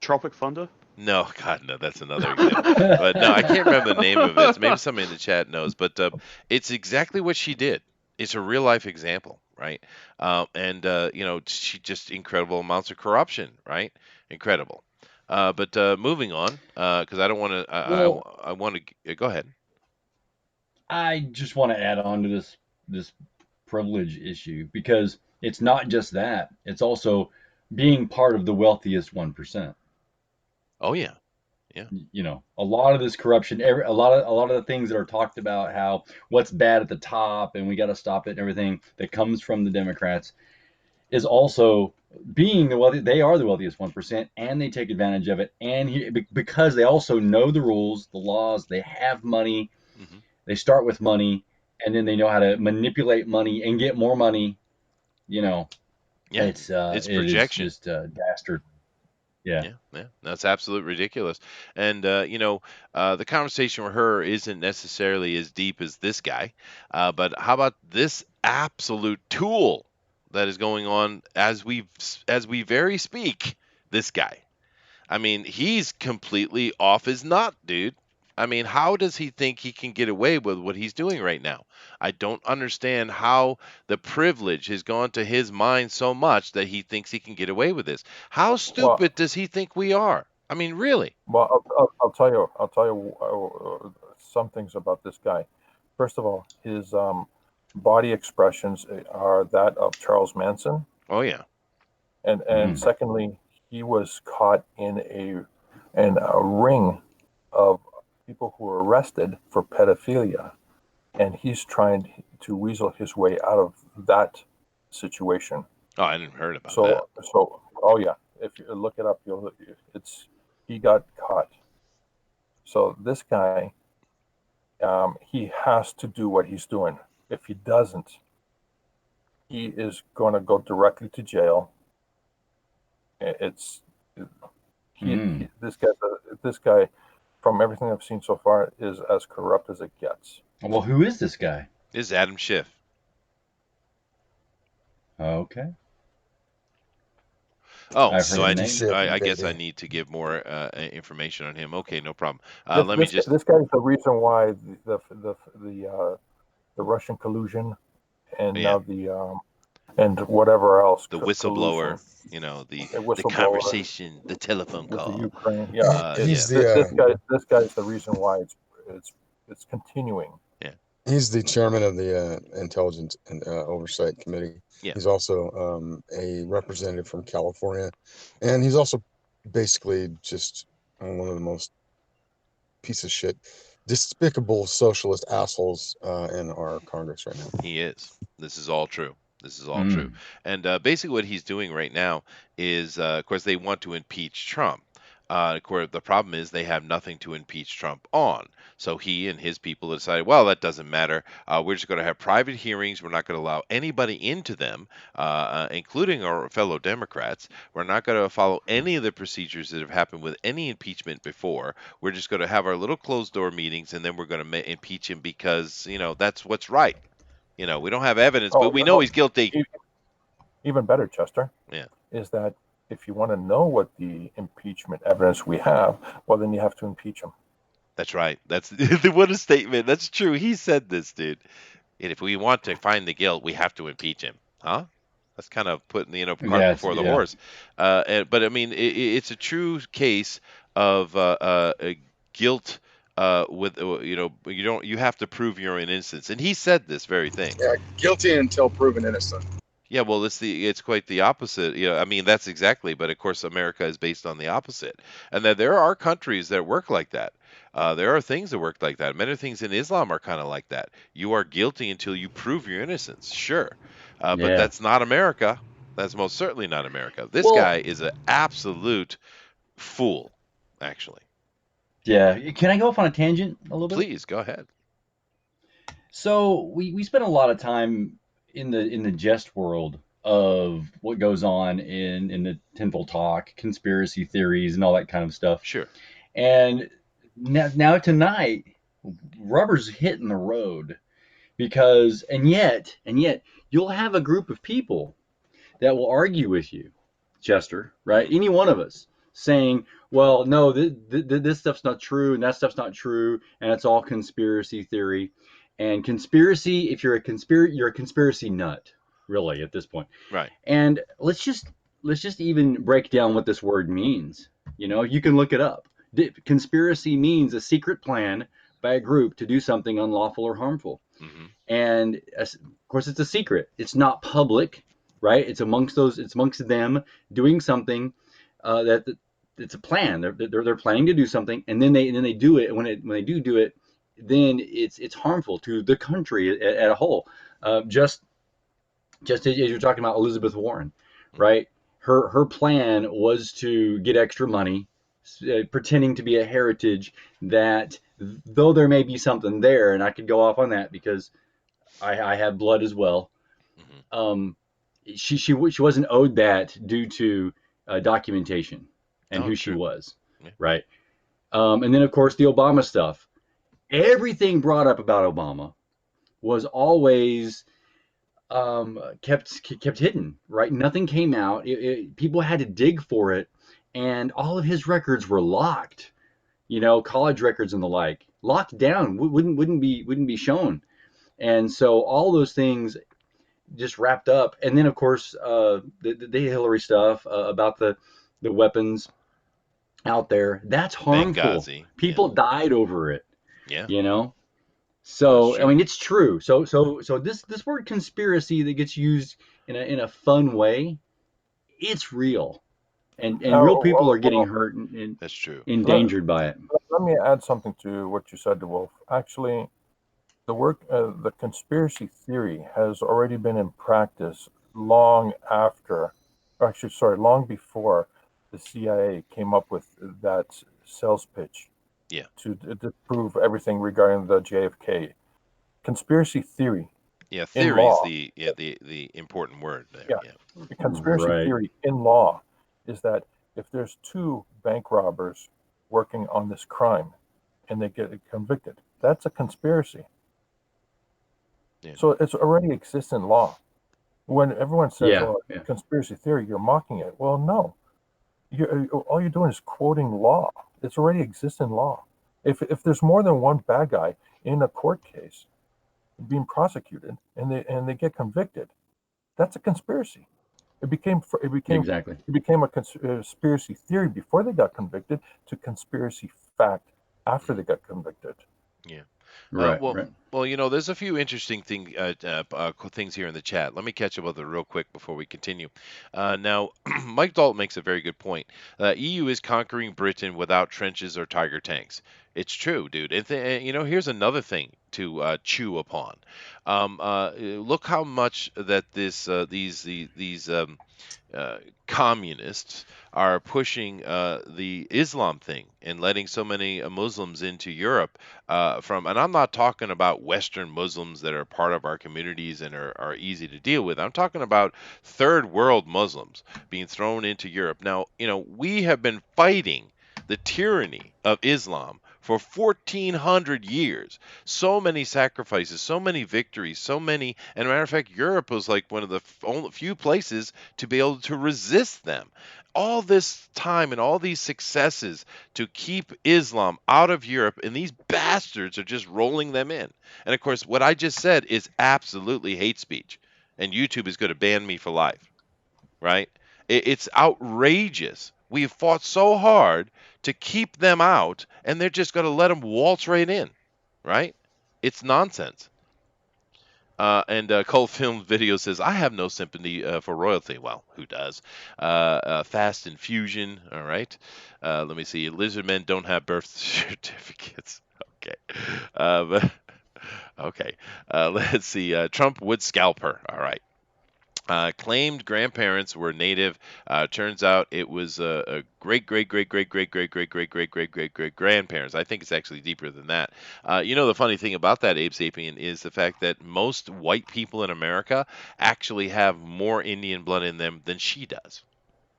Tropic Thunder. No, God, no, that's another example. But no, I can't remember the name of it. So maybe somebody in the chat knows. But it's exactly what she did. It's a real life example, right? And she just incredible amounts of corruption, right? Incredible. But moving on, because I don't want to. Well, I want to go ahead. I just want to add on to this privilege issue because it's not just that; it's also being part of the wealthiest 1%. Oh yeah, yeah, A lot of this corruption, a lot of the things that are talked about, how what's bad at the top and we got to stop it and everything that comes from the Democrats is also being the wealthy. They are the wealthiest 1%, and they take advantage of it, and because they also know the rules, the laws, they have money. hmm They start with money, and then they know how to manipulate money and get more money. You know, yeah. It's it is projection. just dastard. Yeah. Yeah, yeah, that's absolutely ridiculous. And the conversation with her isn't necessarily as deep as this guy. But how about this absolute tool that is going on as we very speak? This guy. I mean, he's completely off his nut, dude. I mean, how does he think he can get away with what he's doing right now? I don't understand how the privilege has gone to his mind so much that he thinks he can get away with this. How well, stupid does he think we are? I mean, really? I'll tell you. I'll tell you some things about this guy. First of all, his body expressions are that of Charles Manson, Oh yeah. and Mm. secondly, he was caught in a ring of people who were arrested for pedophilia, and he's trying to weasel his way out of that situation. Oh, I didn't heard about that. So oh yeah, if you look it up, it's he got caught. So this guy, he has to do what he's doing. If he doesn't, he is going to go directly to jail. It's Mm. this guy, from everything I've seen so far, is as corrupt as it gets. Well, who is this guy? This is Adam Schiff. Okay, Oh, I've so heard the I Shifty, name. shifty, I guess I baby. need to give more information on him. Okay, no problem. This Let me this just. this guy is the reason why the Russian collusion and Yeah. now and whatever else The collusion, whistleblower, the a the whistleblower conversation, the telephone with the call. Ukraine. Yeah, Yeah, He's this the guy this guy is the reason why it's continuing. yeah. He's the chairman of the Intelligence and Oversight Committee. Yeah. He's also a representative from California, and he's also basically just one of the most piece of shit, despicable socialist assholes in our Congress right now. He is. This is all true. This is all true. Mm. And basically, what he's doing right now is, of course, they want to impeach Trump. Of course, the problem is they have nothing to impeach Trump on. So he and his people decided, well, that doesn't matter. We're just going to have private hearings. We're not going to allow anybody into them, including our fellow Democrats. We're not going to follow any of the procedures that have happened with any impeachment before. We're just going to have our little closed door meetings, and then we're going to impeach him because, that's what's right. We don't have evidence, but Oh, we know he's guilty. even better, Chester, Yeah, is that if you want to know what the impeachment evidence we have, well, then you have to impeach him. that's right. That's what a statement. That's true. He said this, dude. And if we want to find the guilt, we have to impeach him. Huh? That's kind of putting the cart before the horse. But I mean, it's a true case of guilt. With you have to prove your innocence, and he said this very thing. Yeah, guilty until proven innocent. Yeah, well, it's quite the opposite. I mean, that's exactly. But of course, America is based on the opposite, and that there are countries that work like that. There are things that work like that. Many things in Islam are kind of like that. You are guilty until you prove your innocence. Sure, but Yeah. that's not America. That's most certainly not America. This Well- guy is an absolute fool, actually. Yeah. Can I go off on a tangent a little bit? Please go ahead. So we spend a lot of time in the jest world of what goes on in the tinfoil talk, conspiracy theories, and all that kind of stuff. Sure. And now tonight, rubber's hitting the road because and yet you'll have a group of people that will argue with you, Chester, right? Any one of us saying, well, no, this stuff's not true and that stuff's not true, and it's all conspiracy theory. And conspiracy, if you're a conspiracy nut, really, at this point. Right. And let's just even break down what this word means. You can look it up. Conspiracy means a secret plan by a group to do something unlawful or harmful. Mm-hmm. And of course, it's a secret. It's not public, right? It's amongst them doing something that it's a plan. They're planning to do something, and then they do it. And when they do it, then it's harmful to the country at a whole. Just as you're talking about Elizabeth Warren, right? Her plan was to get extra money, pretending to be a heritage that, though there may be something there, and I could go off on that because I have blood as well. Mm-hmm. She wasn't owed that due to documentation and who she True. was, Yeah. right? And then of course the Obama stuff. Everything brought up about Obama was always kept hidden, right? Nothing came out. People had to dig for it, and all of his records were locked. College records and the like, locked down, wouldn't be shown. And so all those things just wrapped up. And then of course the Hillary stuff about the weapons out there, that's harmful. Benghazi. People died over it. Yeah. So That's true. I mean, it's true. So this word conspiracy that gets used in a fun way, it's real, and real people are getting hurt and That's true. endangered by it. Let me add something to what you said, Wolf. Actually, the conspiracy theory has already been in practice long before the CIA came up with that sales pitch. Yeah. To disprove everything regarding the JFK conspiracy theory. Yeah, theory is the important word there. Yeah. The conspiracy Right. theory in law is that if there's two bank robbers working on this crime and they get convicted, that's a conspiracy. Yeah. So it's already exists in law. When everyone says, Yeah, "Oh, yeah. conspiracy theory," you're mocking it. Well, no. All you're doing is quoting law. It's already exists in law. If there's more than one bad guy in a court case being prosecuted and they get convicted, that's a conspiracy. It became Exactly. It became a conspiracy theory before they got convicted to conspiracy fact after they got convicted. Yeah. Right. Well, Right. Well, there's a few interesting things here in the chat. Let me catch up with it real quick before we continue. Now, Mike Dalton makes a very good point. EU is conquering Britain without trenches or Tiger tanks. It's true, dude. And here's another thing to chew upon. Look how much that these communists are pushing the Islam thing and letting so many Muslims into Europe and I'm not talking about Western Muslims that are part of our communities and are easy to deal with. I'm talking about third world Muslims being thrown into Europe. Now, we have been fighting the tyranny of Islam for 1400 years. So many sacrifices, so many victories, and a matter of fact, Europe was like one of the only few places to be able to resist them. All this time and all these successes to keep Islam out of Europe, and these bastards are just rolling them in. And of course, what I just said is absolutely hate speech, and YouTube is going to ban me for life, right? It's outrageous. We've fought so hard to keep them out, and they're just going to let them waltz right in, right? It's nonsense. And Cold Film Video says, I have no sympathy for royalty. Well, who does? Fast Infusion, all right. Let me see. Lizard men don't have birth certificates. Okay. But, okay. Let's see. Trump would scalp her. All right. Claimed grandparents were native. Turns out it was a great, great, great, great, great, great, great, great, great, great, great, great grandparents. I think it's actually deeper than that. The funny thing about that Abe Sapien is the fact that most white people in America actually have more Indian blood in them than she does.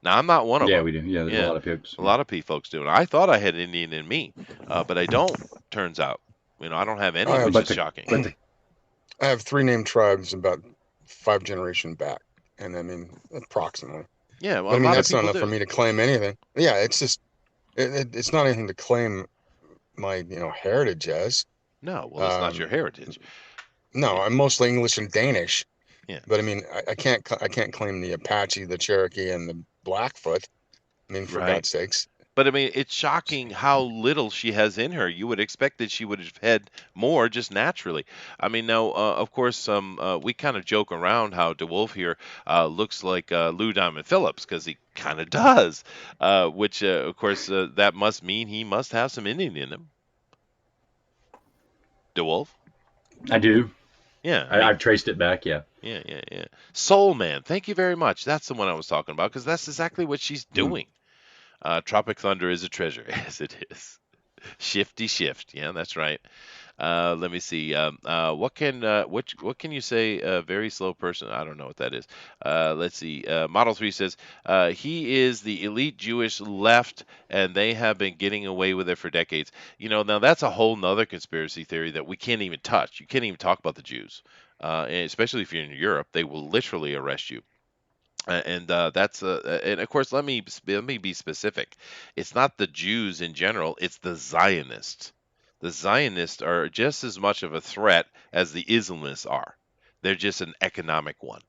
Now, I'm not one of Yeah, them. we do. Yeah, there's a Yeah, lot of folks. a lot of folks do. And I thought I had Indian in me, but I don't. Turns out, I don't have any, I have which But is the shocking. but the I have three named tribes about 5 generations back, and I mean approximately. Yeah, But well, I a mean lot of that's not people enough for do. me to claim anything. Yeah, it's just it's not anything to claim my heritage as. No, well, it's not your Um, heritage. no, Yeah, I'm mostly English and Danish, yeah. but I mean I can't claim the Apache, the Cherokee, and the Blackfoot. I mean, for Right. God's sakes. But I mean, it's shocking how little she has in her. You would expect that she would have had more just naturally. I mean, now, of course, we kind of joke around how DeWolf here looks like Lou Diamond Phillips because he kind of does, which, of course, that must mean he must have some Indian in him. DeWolf? I do. Yeah, I mean, I've traced it back. Yeah. yeah, yeah, yeah. Soul Man, thank you very much. That's the one I was talking about because that's exactly what she's Mm. doing. Tropic Thunder is a treasure, as it is. Shifty shift. Yeah, that's right. Let me see. What can you say? A very slow person. I don't know what that is. Let's see. Model 3 says he is the elite Jewish left, and they have been getting away with it for decades. Now that's a whole nother conspiracy theory that we can't even touch. You can't even talk about the Jews, and especially if you're in Europe. They will literally arrest you. And of course, let me be specific. It's not the Jews in general; it's the Zionists. The Zionists are just as much of a threat as the Islamists are. They're just an economic one,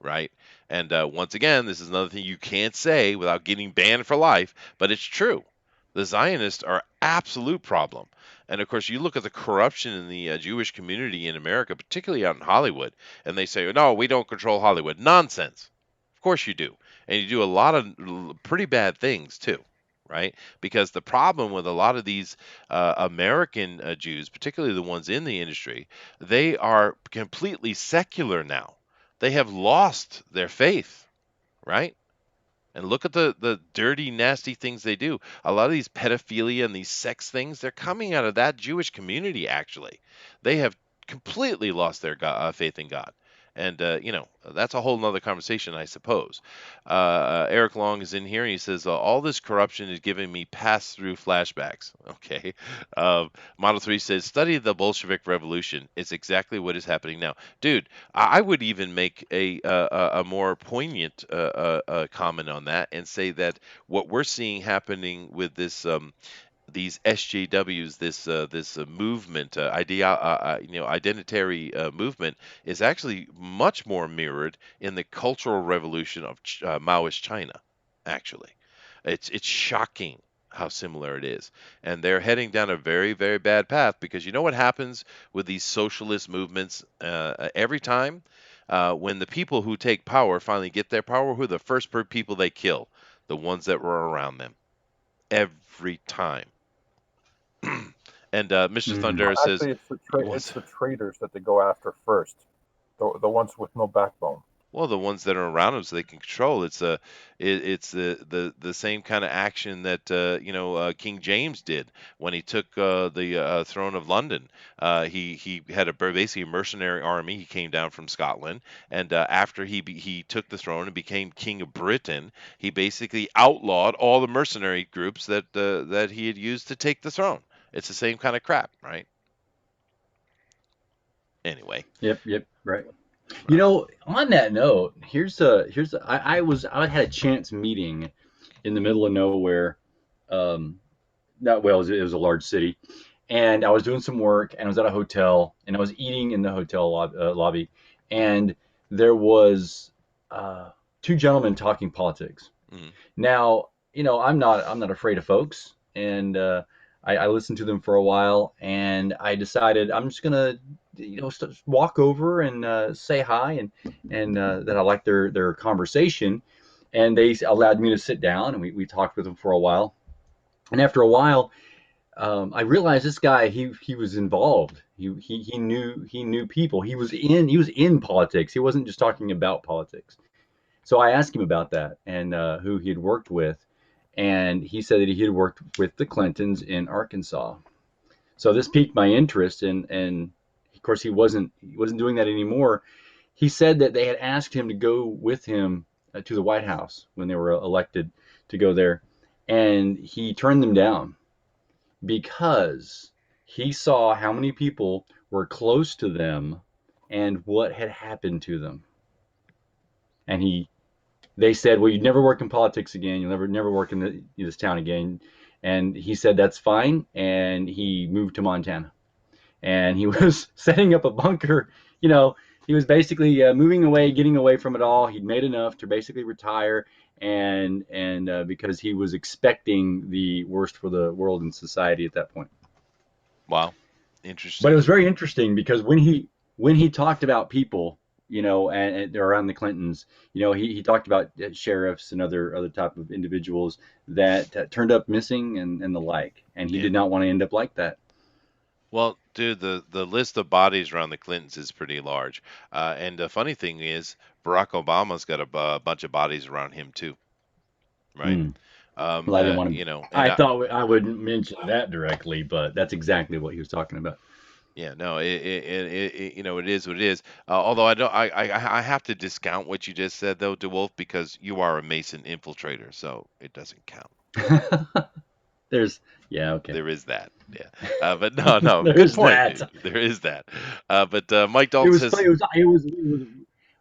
right? And once again, this is another thing you can't say without getting banned for life, but it's true. The Zionists are absolute problem. And of course, you look at the corruption in the Jewish community in America, particularly out in Hollywood, and they say, "No, we don't control Hollywood." Nonsense. Of course you do. And you do a lot of pretty bad things too, right? Because the problem with a lot of these American Jews, particularly the ones in the industry, they are completely secular now. They have lost their faith, right? And look at the dirty, nasty things they do. A lot of these pedophilia and these sex things, they're coming out of that Jewish community, actually. They have completely lost their faith in God. And, that's a whole nother conversation, I suppose. Eric Long is in here and he says, all this corruption is giving me pass through flashbacks. Okay. Model 3 says, study the Bolshevik Revolution. It's exactly what is happening now. Dude, I would even make a more poignant comment on that and say that what we're seeing happening with these SJWs, this movement, identitary movement, is actually much more mirrored in the Cultural Revolution of Maoist China. Actually, it's shocking how similar it is. And they're heading down a very, very bad path because you know what happens with these socialist movements every time? When the people who take power finally get their power, who are the first people they kill? The ones that were around them. Every time. And Mr. Mm. Thunder says, Actually, it's once, the traitors that they go after first, the ones with no backbone. well, the ones that are around them so they can control. It's the same kind of action that King James did when he took the throne of London. He had basically a mercenary army. He came down from Scotland, and after he took the throne and became king of Britain, he basically outlawed all the mercenary groups that he had used to take the throne. It's the same kind of crap, right? Anyway, Yep, right. You know, on that note, I had a chance meeting in the middle of nowhere. Um, Not well, it was a large city, and I was doing some work, and I was at a hotel, and I was eating in the hotel lobby, and there was two gentlemen talking politics. mhm. Now, I'm not afraid of folks, and I listened to them for a while, and I decided I'm just gonna, walk over and say hi, and that I like their conversation, and they allowed me to sit down, and we talked with them for a while, and after a while, I realized this guy he was involved. He knew people. He was in politics. He wasn't just talking about politics. So I asked him about that and who he had worked with, and he said that he had worked with the Clintons in Arkansas. So this piqued my interest, and of course he wasn't doing that anymore. He said that they had asked him to go with him to the White House when they were elected to go there, and he turned them down because he saw how many people were close to them and what had happened to them. And they said, "Well, you'd never work in politics again. You'll never work in this town again." And he said, "That's fine." And he moved to Montana, and he was setting up a bunker. You know, he was basically moving away, getting away from it all. He'd made enough to basically retire, and because he was expecting the worst for the world and society at that point. Wow, But it interesting. was very interesting because when he talked about people, and around the Clintons, he talked about sheriffs and other type of individuals that turned up missing and the like, and he Yeah. did not want to end up like that. Well, dude, the list of bodies around the Clintons is pretty large. And the funny thing is, Barack Obama's got a bunch of bodies around him too, right? Hmm. Well, I didn't want to. And I thought I wouldn't mention that directly, but that's exactly what he was talking about. yeah, no, it is what it is. Although I don't, I have to discount what you just said though, DeWolf, because you are a Mason infiltrator, so it doesn't count. There's, yeah, okay. There is that. Yeah. But no, no, good There's point, that. dude. There is that. But Mike It Dalton was funny. says, It was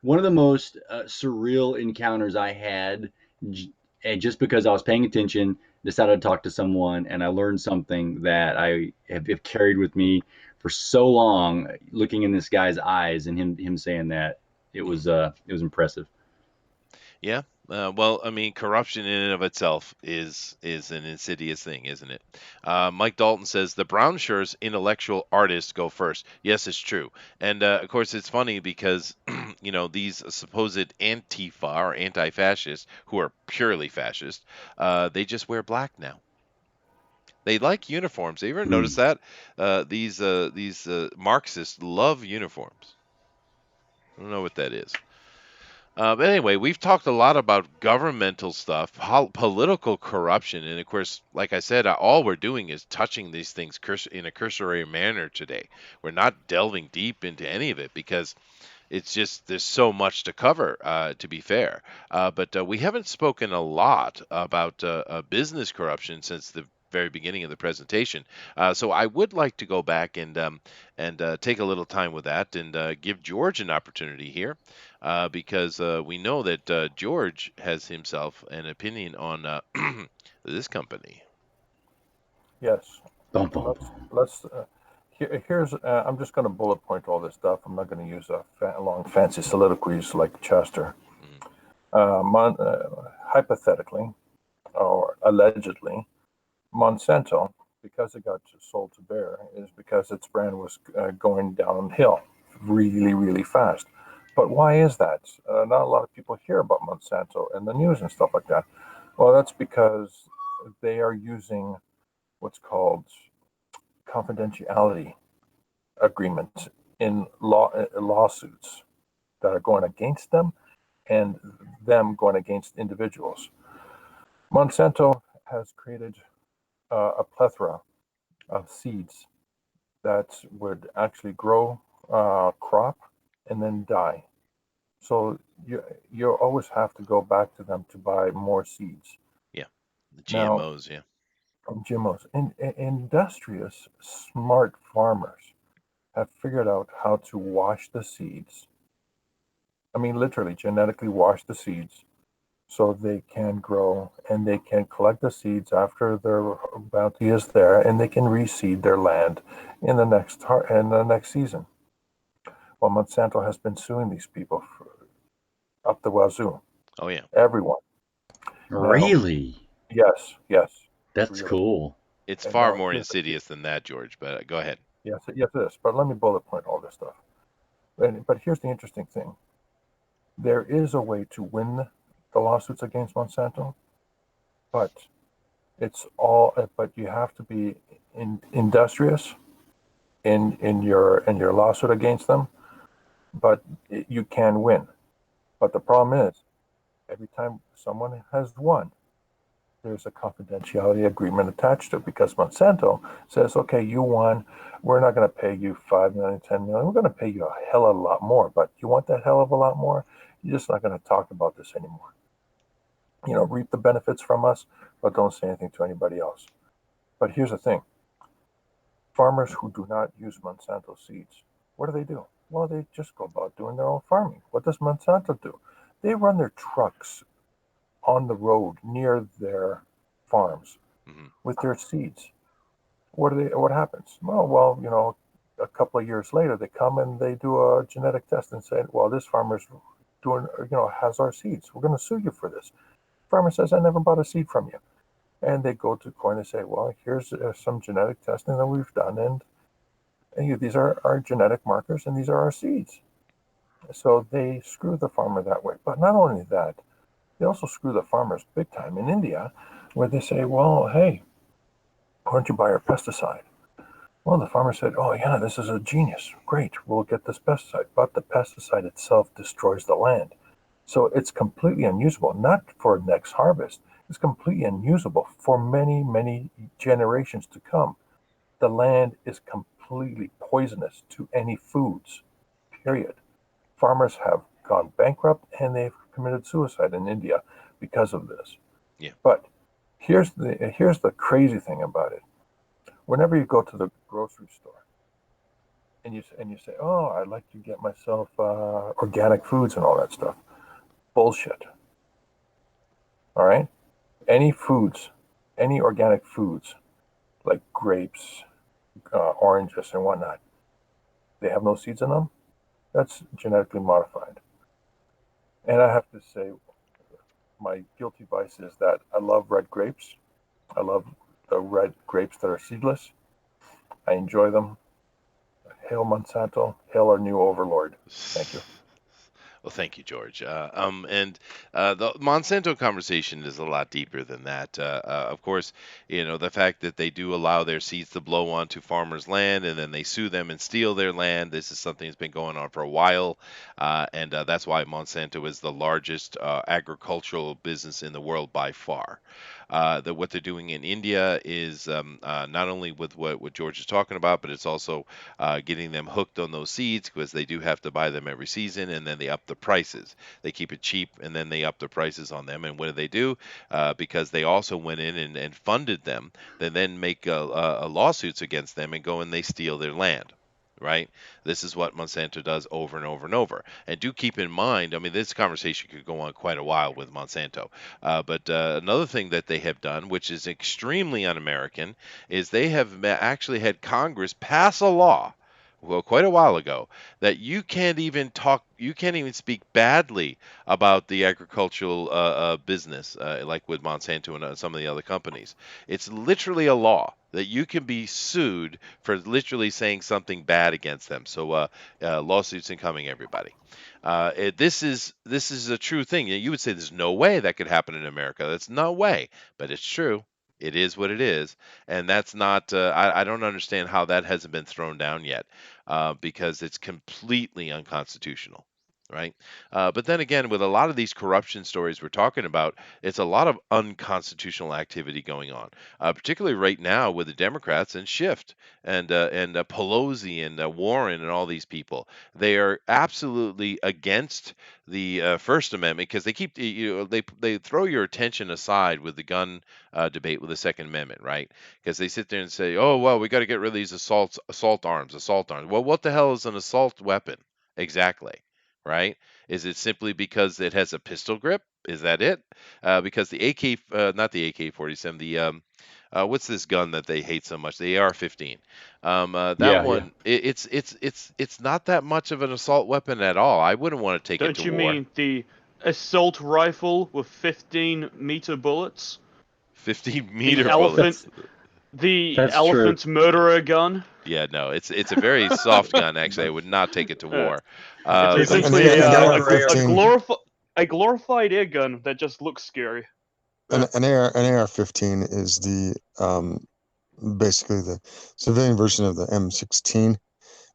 one of the most surreal encounters I had, and just because I was paying attention, decided to talk to someone, and I learned something that I have carried with me for so long. Looking in this guy's eyes and him saying that, it was impressive. yeah. Well, I mean, corruption in and of itself is an insidious thing, isn't it? Mike Dalton says the brown shirts intellectual artists go first. Yes, it's true, and of course it's funny because these supposed Antifa or anti-fascists who are purely fascist, they just wear black now. They like uniforms. Have you ever Hmm. noticed that? These Marxists love uniforms. I don't know what that is. But anyway, we've talked a lot about governmental stuff, political corruption, and of course, like I said, all we're doing is touching these things in a cursory manner today. We're not delving deep into any of it because it's just there's so much to cover. To be fair, but we haven't spoken a lot about business corruption since the very beginning of the presentation. So I would like to go back and take a little time with that and give George an opportunity here, because we know that George has himself an opinion on this company. Yes. Bum, bum. Let's. Here's. I'm just going to bullet point all this stuff. I'm not going to use long, fancy soliloquies like Chester. Mm, Hypothetically, or allegedly, Monsanto, because it got sold to Bayer, is because its brand was going downhill really, really fast. But why is that? Not a lot of people hear about Monsanto in the news and stuff like that. Well, that's because they are using what's called confidentiality agreements in lawsuits that are going against them and them going against individuals. Monsanto has created a plethora of seeds that would actually grow crop and then die. So you always have to go back to them to buy more seeds. Yeah, the Now, GMOs. Yeah, GMOs, industrious, smart farmers have figured out how to wash the seeds. I mean, literally, genetically wash the seeds so they can grow and they can collect the seeds after their bounty is there and they can reseed their land in the next season. Well, Monsanto has been suing these people up the wazoo. oh yeah, Everyone. Now, Really? yes, yes, That's really. cool. it's And far now more here's the insidious than that, George. But go ahead. yes, yes, it is. But let me bullet point all this stuff. But here's the interesting thing: there is a way to win the lawsuits against Monsanto, but but you have to be industrious in your lawsuit against them. But you can win. But the problem is, every time someone has won, there's a confidentiality agreement attached to it because Monsanto says, okay, you won. We're not going to pay you 5 million, 10 million. We're going to pay you a hell of a lot more. But you want that hell of a lot more? You're just not going to talk about this anymore. Reap the benefits from us, but don't say anything to anybody else. But here's the thing: farmers who do not use Monsanto seeds, what do? Well, they just go about doing their own farming. What does Monsanto do? They run their trucks on the road near their farms Hmm. with their seeds. What happens? Well, a couple of years later, they come and they do a genetic test and say, well, this farmer's doing, has our seeds. We're going to sue you for this. Farmer says, I never bought a seed from you. And they go to court and say, well, here's some genetic testing that we've done, and these are our genetic markers, and these are our seeds. So they screw the farmer that way. But not only that, they also screw the farmers big time in India, where they say, well, hey, why don't you buy our pesticide? Well, the farmer said, oh, yeah, this is a genius. Great, we'll get this pesticide. But the pesticide itself destroys the land. So it's completely unusable, not for next harvest. It's completely unusable for many, many generations to come. The land is completely poisonous to any foods, period. Farmers have gone bankrupt and they've committed suicide in India because of this. Yeah. But here's the crazy thing about it. Whenever you go to the grocery store and you say, "Oh, I'd like to get myself organic foods and all that stuff," bullshit. All right, any foods, any organic foods like grapes, oranges, and whatnot, they have no seeds in them. That's genetically modified. And I have to say, my guilty vice is that I love red grapes. I love the red grapes that are seedless. I enjoy them. Hail Monsanto. Hail our new overlord. Thank you. Well, thank you, George. And the Monsanto conversation is a lot deeper than that. Of course, the fact that they do allow their seeds to blow onto farmers' land and then they sue them and steal their land. This is something that's been going on for a while. And that's why Monsanto is the largest agricultural business in the world by far. What they're doing in India is not only with what George is talking about, but it's also getting them hooked on those seeds because they do have to buy them every season, and then they up the prices. They keep it cheap, and then they up the prices on them. And what do they do? Because they also went in and funded them, they then make lawsuits against them and go and they steal their land. Right? This is what Monsanto does over and over and over. And do keep in mind, I mean, this conversation could go on quite a while with Monsanto. But another thing that they have done, which is extremely un American, is they have actually had Congress pass a law well, quite a while ago, that you can't even speak badly about the agricultural business, like with Monsanto and some of the other companies. It's literally a law that you can be sued for literally saying something bad against them. So, lawsuits incoming, everybody. This is a true thing. You would say there's no way that could happen in America. That's no way, but it's true. It is what it is, and that's not. I don't understand how that hasn't been thrown down yet, because it's completely unconstitutional, right? But then again, with a lot of these corruption stories we're talking about, it's a lot of unconstitutional activity going on, particularly right now with the Democrats and Schiff and Pelosi and Warren and all these people. They are absolutely against the First Amendment because they keep they throw your attention aside with the gun debate with the Second Amendment, right? Because they sit there and say, "Oh well, we got to get rid of these assault arms, assault arms." Well, what the hell is an assault weapon exactly, right? Is it simply because it has a pistol grip? Is that it? Because the AK, not the AK-47, the what's this gun that they hate so much? The AR-15. That Yeah, yeah. one, it's not that much of an assault weapon at all. I wouldn't want to take it to Don't you war. mean the assault rifle with 15-meter bullets? 15 The meter elephant, bullets. the That's true. elephant murderer gun. Yeah, no, it's a very soft gun. Actually, I would not take it to Uh, war. it's It's like essentially An sticking a a, hammer a, a, right AR-15, glorified air gun that just looks scary. an AR-15 is the basically the civilian version of the M16.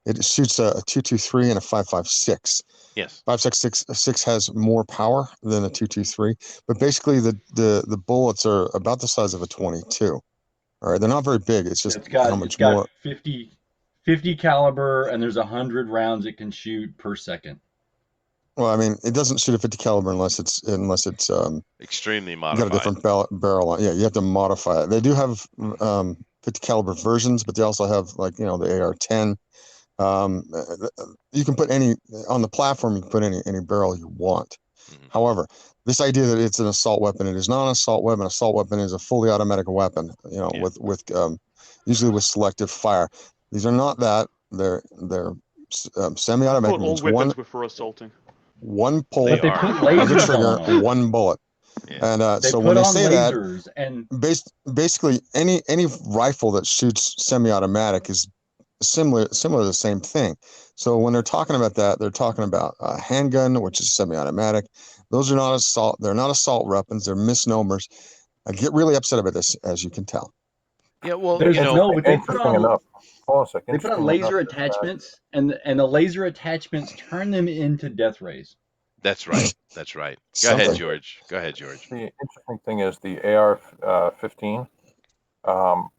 It shoots a 223 and a 5.56. Yes. 5.66 has more power than a 223, but basically the bullets are about the size of a 22. All right, they're not very big. It's just how it's much got more. 50 caliber, and there's 100 rounds it can shoot per second. Well, I mean, it doesn't shoot a 50 caliber unless it's Extremely got a modified. different barrel on. Yeah, you have to modify it. They do have 50 caliber versions, but they also have, like, the AR-10. You can put any on the platform. You can put any barrel you want. Mhm. However, this idea that it's an assault weapon, it is not an assault weapon. Assault weapon is a fully automatic weapon. Yeah. With usually with selective fire. These are not that. They're I semi-automatic. thought It all means weapons were for assaulting. one They pull But they are. put of the lasers on trigger, them. one bullet. Yeah. And They so when put they on say that, lasers, and basically any rifle that shoots semi-automatic is similar to the same thing. So when they're talking about that, they're talking about a handgun, which is semi-automatic. Those are not assault. They're not assault weapons. They're misnomers. I get really upset about this, as you can tell. Yeah. Well, there's no. But Interesting enough. Hold on a sec. they put on Interesting enough laser is that attachments, and the laser attachments turn them into death rays. that's right. That's right. Go ahead, Something. George. Go ahead, George. the interesting thing is the AR-15 um,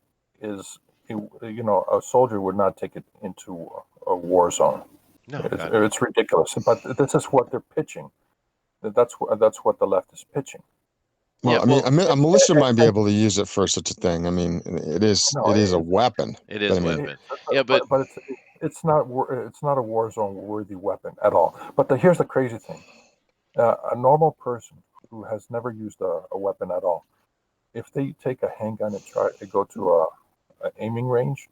is, a soldier would not take it into a war zone. No, It's, God, no. it's ridiculous. But this is what they're pitching. That's what the left is pitching. Yeah. Well, I mean, Well, a militia And, might be and able to use it for such a thing. I mean, it is no, it is a weapon, it but is I a mean, weapon. Yeah, but but it's not it's not a war zone worthy weapon at all. But here's the crazy thing: a normal person who has never used a weapon at all, if they take a handgun and try to go to a aiming range,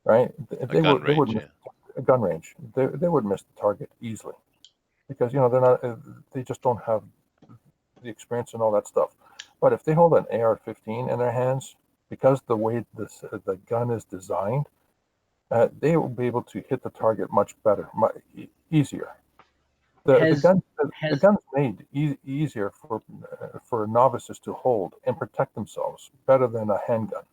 right? a gun They would range. miss Yeah. a gun range. They would miss the target easily because they're not they just don't have the experience and all that stuff. But if they hold an AR-15 in their hands, because the way the gun is designed, they will be able to hit the target much better, easier. The Has gun the has gun's made easier for novices to hold and protect themselves better than a handgun,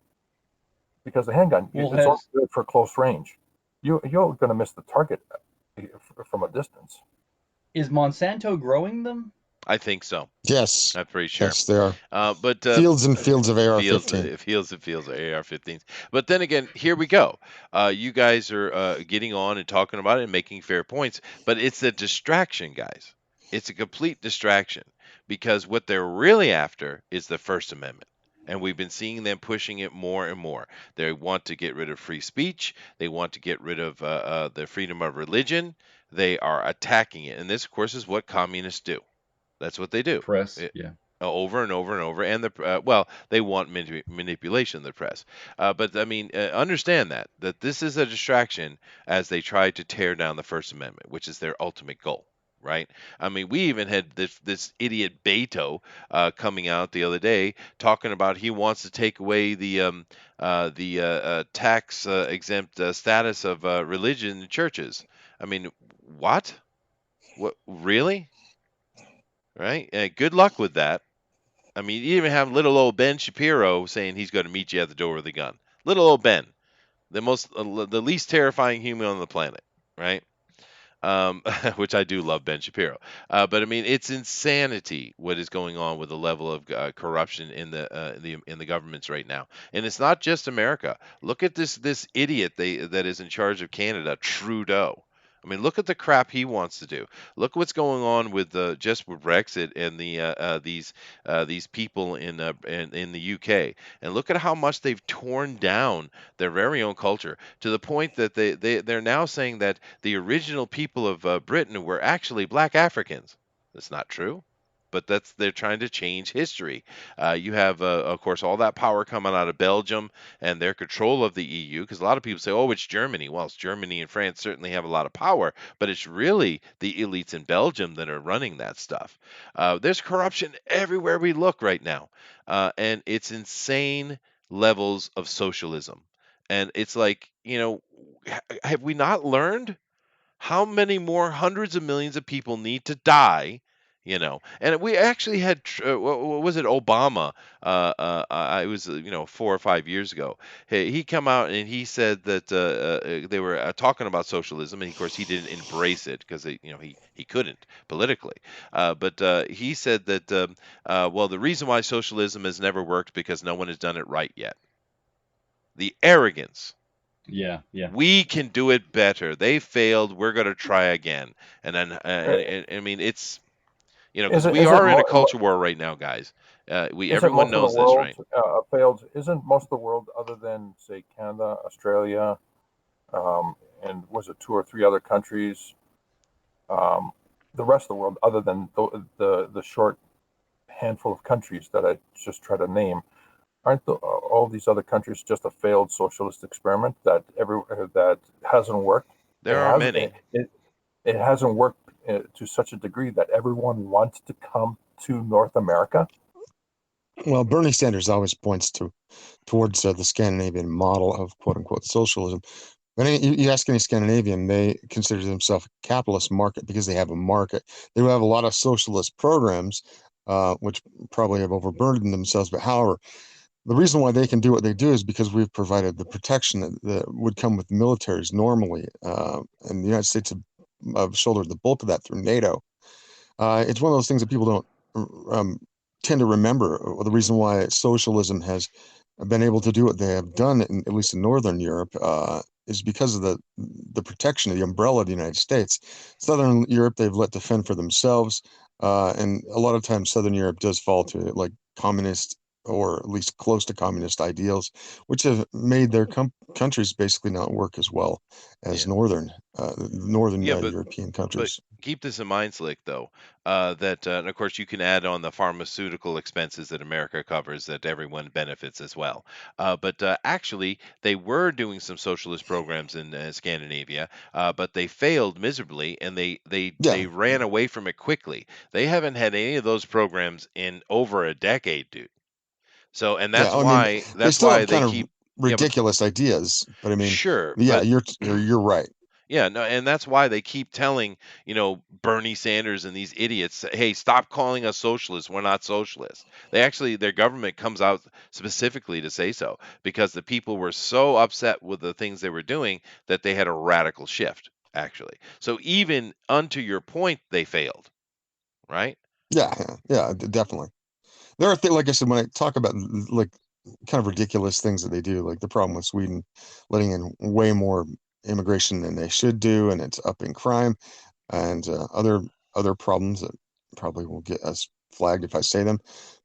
because the handgun well it's only has good for close range. You're going to miss the target from a distance. is Monsanto growing them? I think so. yes, I'm pretty sure. yes, they are But fields and fields of feels AR-15. it feels AR-15s. But then again, here we go. You guys are getting on and talking about it and making fair points, but it's a distraction, guys. It's a complete distraction because what they're really after is the First Amendment. And we've been seeing them pushing it more and more. They want to get rid of free speech. They want to get rid of the freedom of religion. They are attacking it. And this, of course, is what communists do. That's what they do. Press, It- yeah. over and over and over. And well, they want manipulation of the press. But I mean, understand that this is a distraction as they try to tear down the First Amendment, which is their ultimate goal. Right? I mean, we even had this idiot Beto coming out the other day talking about he wants to take away the tax exempt status of religion in churches. I mean, what? What really? Right? Good luck with that. I mean, you even have little old Ben Shapiro saying he's going to meet you at the door with a gun. Little old Ben, the least terrifying human on the planet, right? Which I do love Ben Shapiro. But I mean, it's insanity what is going on with the level of corruption in the governments right now, and it's not just America. Look at this idiot that is in charge of Canada, Trudeau. I mean, look at the crap he wants to do. Look what's going on with just with Brexit and these people in the UK, and look at how much they've torn down their very own culture to the point that they're now saying that the original people of Britain were actually black Africans. That's not true, but they're trying to change history. You have, of course, all that power coming out of Belgium and their control of the EU, because a lot of people say, "Oh, it's Germany." Well, it's Germany and France certainly have a lot of power, but it's really the elites in Belgium that are running that stuff. There's corruption everywhere we look right now, and it's insane levels of socialism. And it's like, have we not learned how many more hundreds of millions of people need to die? And we actually had, what was it, Obama? It was, 4 or 5 years ago. He come out and he said that they were talking about socialism, and of course he didn't embrace it because he couldn't politically. But he said that well, the reason why socialism has never worked because no one has done it right yet. The arrogance. Yeah, yeah. We can do it better. They failed. We're going to try again. And then, I mean, it's Is because it we is it are in a mo- culture war right now, guys. We Isn't everyone most of the knows this, world right? failed? Isn't most of the world, other than say Canada, Australia, um, and was it two or three other countries, um, the rest of the world, other than the short handful of countries that I just try to name, aren't all these other countries just a failed socialist experiment that hasn't worked? It There are has many. it hasn't worked to such a degree that everyone wants to come to North America. Well, Bernie Sanders always points towards the Scandinavian model of quote unquote socialism. When you ask any Scandinavian, they consider themselves a capitalist market because they have a market. They have a lot of socialist programs, which probably have overburdened themselves. But however, the reason why they can do what they do is because we've provided the protection that would come with militaries normally. And the United States have shouldered the bulk of that through NATO. It's one of those things that people don't tend to remember. The reason why socialism has been able to do what they have done, at least in Northern Europe, is because of the protection of the umbrella of the United States. Southern Europe, they've let to fend for themselves, and a lot of times Southern Europe does fall to like communist or at least close to communist ideals, which have made their countries basically not work as well as Yeah. northern Yeah, European but countries. keep this in mind, Slick, though, that and of course you can add on the pharmaceutical expenses that America covers, that everyone benefits as well. But actually, they were doing some socialist programs in Scandinavia, but they failed miserably, and they Yeah, ran away from it quickly. They haven't had any of those programs in over a decade, dude. So, and yeah. that's I mean, why they that's still why have they kind of keep. Yeah, but ridiculous ideas, but I mean, sure, yeah, but you're right. yeah, no, and that's why they keep telling, Bernie Sanders and these idiots, hey, stop calling us socialists. We're not socialists. Their government comes out specifically to say so because the people were so upset with the things they were doing that they had a radical shift, actually. So even unto your point, they failed, right? Yeah, yeah, yeah, definitely. There are things, like I said, when I talk about like kind of ridiculous things that they do, like the problem with Sweden letting in way more immigration than they should do, and it's upping crime and other problems that probably will get us flagged if I say them.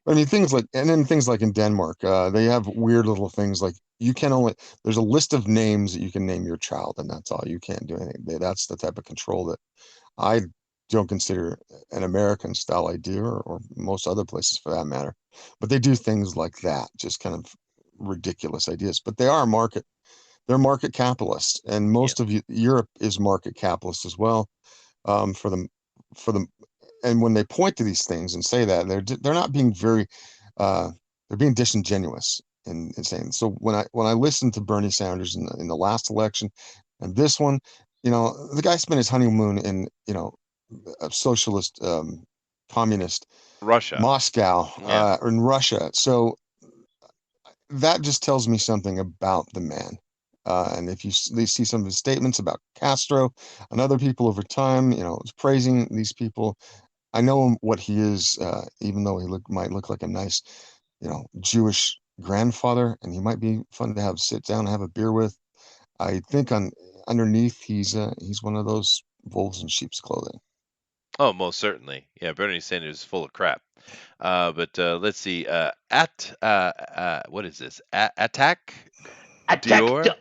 But I mean, things like in Denmark, they have weird little things like you can only there's a list of names that you can name your child, and that's all. You can't do anything. That's the type of control that I don't consider an American style idea, or most other places for that matter. But they do things like that, just kind of ridiculous ideas. But they're market capitalists, and Yeah. most of Europe is market capitalist as well. For them, for them, and when they point to these things and say that, they're not being very, uh, they're being disingenuous in saying. So when I listened to Bernie Sanders in the last election, and this one, the guy spent his honeymoon in a socialist, communist Russia. Moscow, Yeah. in Russia. So that just tells me something about the man. And if they see some of his statements about Castro and other people over time, praising these people. I know what he is, even though might look like a nice, Jewish grandfather, and he might be fun to have sit down and have a beer with. I think underneath he's one of those wolves in sheep's clothing. Oh, most certainly. Yeah, Bernie Sanders is full of crap. But let's see. What is this? Attack Attack. Dior.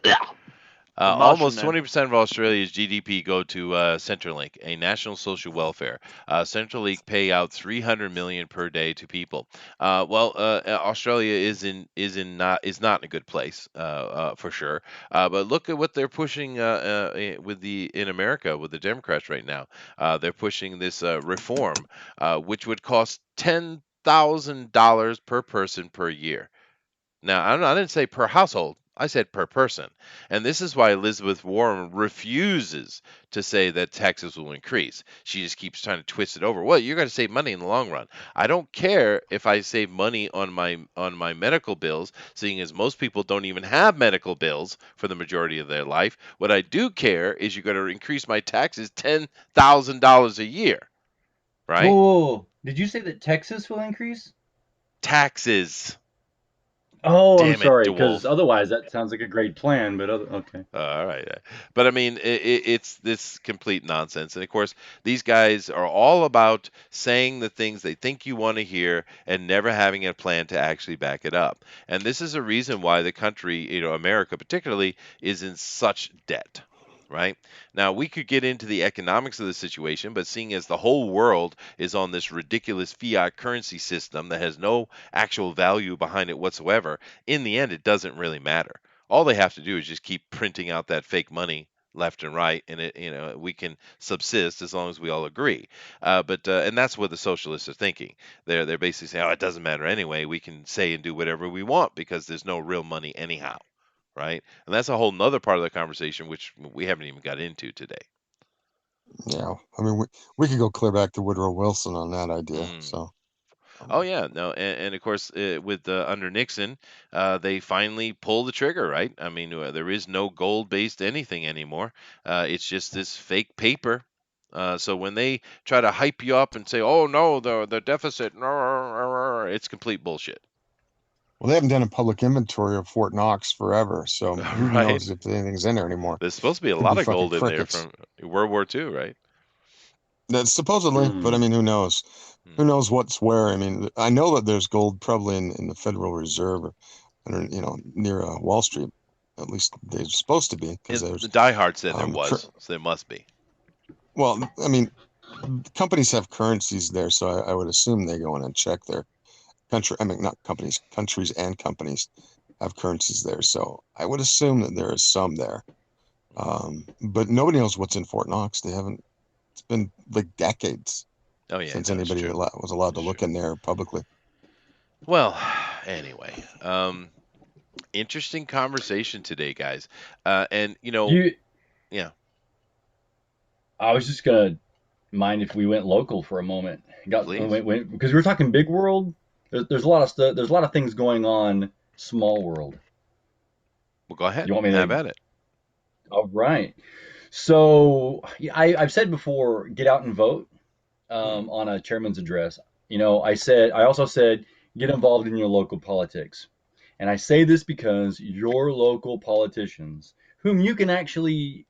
The Martian Almost man. 20% of Australia's GDP go to Centrelink, a national social welfare. Centrelink pay out 300 million per day to people. Australia is not in a good place for sure. But look at what they're pushing in America with the Democrats right now. They're pushing this reform, which would cost $10,000 per person per year. Now, I didn't say per household. I said per person. And this is why Elizabeth Warren refuses to say that taxes will increase. She just keeps trying to twist it over. Well, you're going to save money in the long run. I don't care if I save money on my medical bills, seeing as most people don't even have medical bills for the majority of their life. What I do care is you're going to increase my taxes $10,000 a year, right? Whoa, did you say that Texas will increase? Taxes. Oh, I'm Damn it, sorry, because DeWolf. otherwise that sounds like a great plan. But okay. All right, but I mean, it's this complete nonsense, and of course, these guys are all about saying the things they think you want to hear and never having a plan to actually back it up. And this is a reason why the country, America particularly, is in such debt. Right now, we could get into the economics of the situation, but seeing as the whole world is on this ridiculous fiat currency system that has no actual value behind it whatsoever, in the end, it doesn't really matter. All they have to do is just keep printing out that fake money left and right, and we can subsist as long as we all agree. And that's what the socialists are thinking. They're basically saying, oh, it doesn't matter anyway. We can say and do whatever we want because there's no real money anyhow, right? And that's a whole nother part of the conversation which we haven't even got into today. Yeah, I mean, we could go clear back to Woodrow Wilson on that idea. Mm. So, Oh um, yeah, no, and of course with under Nixon, they finally pulled the trigger, right? I mean, there is no gold-based anything anymore. It's just this fake paper. So when they try to hype you up and say, "Oh no, the deficit," it's complete bullshit, well, they haven't done a public inventory of Fort Knox forever, so who right? knows if anything's in there anymore? There's supposed to be a Could be lot of fucking gold in there crickets. from World War II, right? That's supposedly, but I Hmm. mean, who knows? Who Hmm. knows what's where? I mean, I know that there's gold probably in the Federal Reserve, or near Wall Street. At least they're supposed to be, because The there's Die Hard said there cur was, so there must be. well, I mean, companies have currencies there, so I would assume they go in and check their country. I mean, not companies, countries and companies have currencies there, so I would assume that there is some there. But nobody knows what's in Fort Knox. They haven't. It's been like decades Oh yeah, since no, it's anybody true. was allowed to It's true. look in there publicly. Well, anyway, interesting conversation today, guys. And Do you? yeah, I was just gonna mind if we went local for a moment. Got please. because we were talking big world. There's a lot of stuff. There's a lot of things going on. Small world. Well, go ahead. You want me Have to? at it. All right. So yeah, I've said before, get out and vote Hmm. on a chairman's address. I also said, get involved in your local politics. And I say this because your local politicians, whom you can actually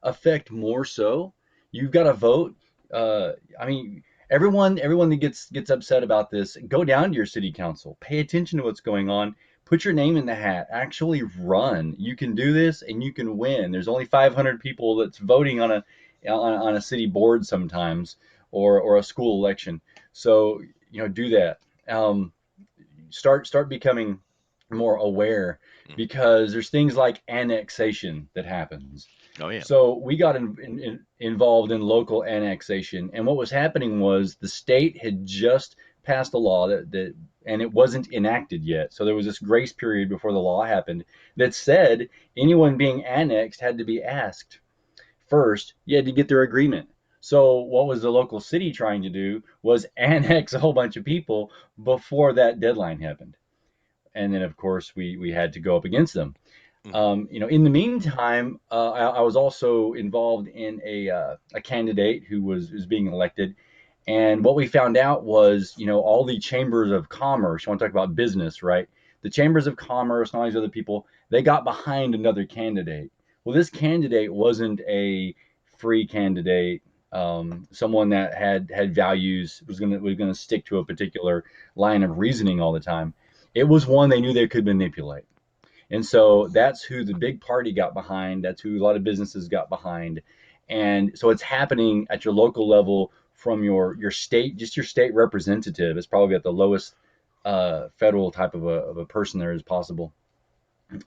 affect more so, you've got to vote. I mean, everyone that gets upset about this, go down to your city council, pay attention to what's going on, put your name in the hat, actually run. You can do this and you can win. There's only 500 people that's voting on on a city board sometimes, or a school election. So do that. Um, start becoming more aware, Mhm. because there's things like annexation that happens. Oh yeah. So we got involved in local annexation, and what was happening was the state had just passed a law that and it wasn't enacted yet. So there was this grace period before the law happened that said anyone being annexed had to be asked first. You had to get their agreement. So what was the local city trying to do was annex a whole bunch of people before that deadline happened. And then of course we had to go up against them. Mhm. In the meantime, I was also involved in a candidate who was being elected. And what we found out was, all the chambers of commerce, you want to talk about business, right? The chambers of commerce and all these other people, they got behind another candidate. Well, this candidate wasn't a free candidate, someone that had values, was gonna stick to a particular line of reasoning all the time. It was one they knew they could manipulate. And so that's who the big party got behind. That's who a lot of businesses got behind. And so it's happening at your local level from your state, just your state representative. It's probably at the lowest federal type of a person there is possible,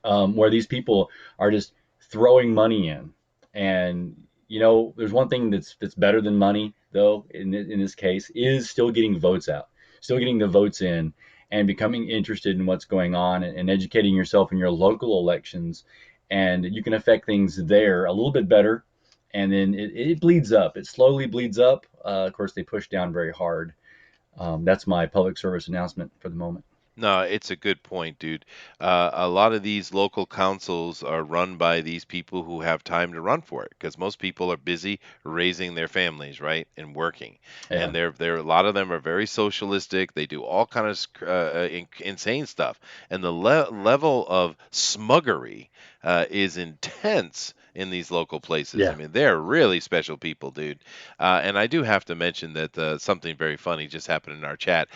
where these people are just throwing money in. And there's one thing that's better than money, though. In this case, is still getting votes out, still getting the votes in, and becoming interested in what's going on, and educating yourself in your local elections, and you can affect things there a little bit better. And then it bleeds up. It slowly bleeds up. Of course, they push down very hard. That's my public service announcement for the moment. No, it's a good point, dude. A lot of these local councils are run by these people who have time to run for it, because most people are busy raising their families, right, and working. Yeah. And they're a lot of them are very socialistic. They do all kind of insane stuff, and the level of smuggery is intense in these local places. I Yeah. mean, they're really special people, dude. And I do have to mention that something very funny just happened in our chat,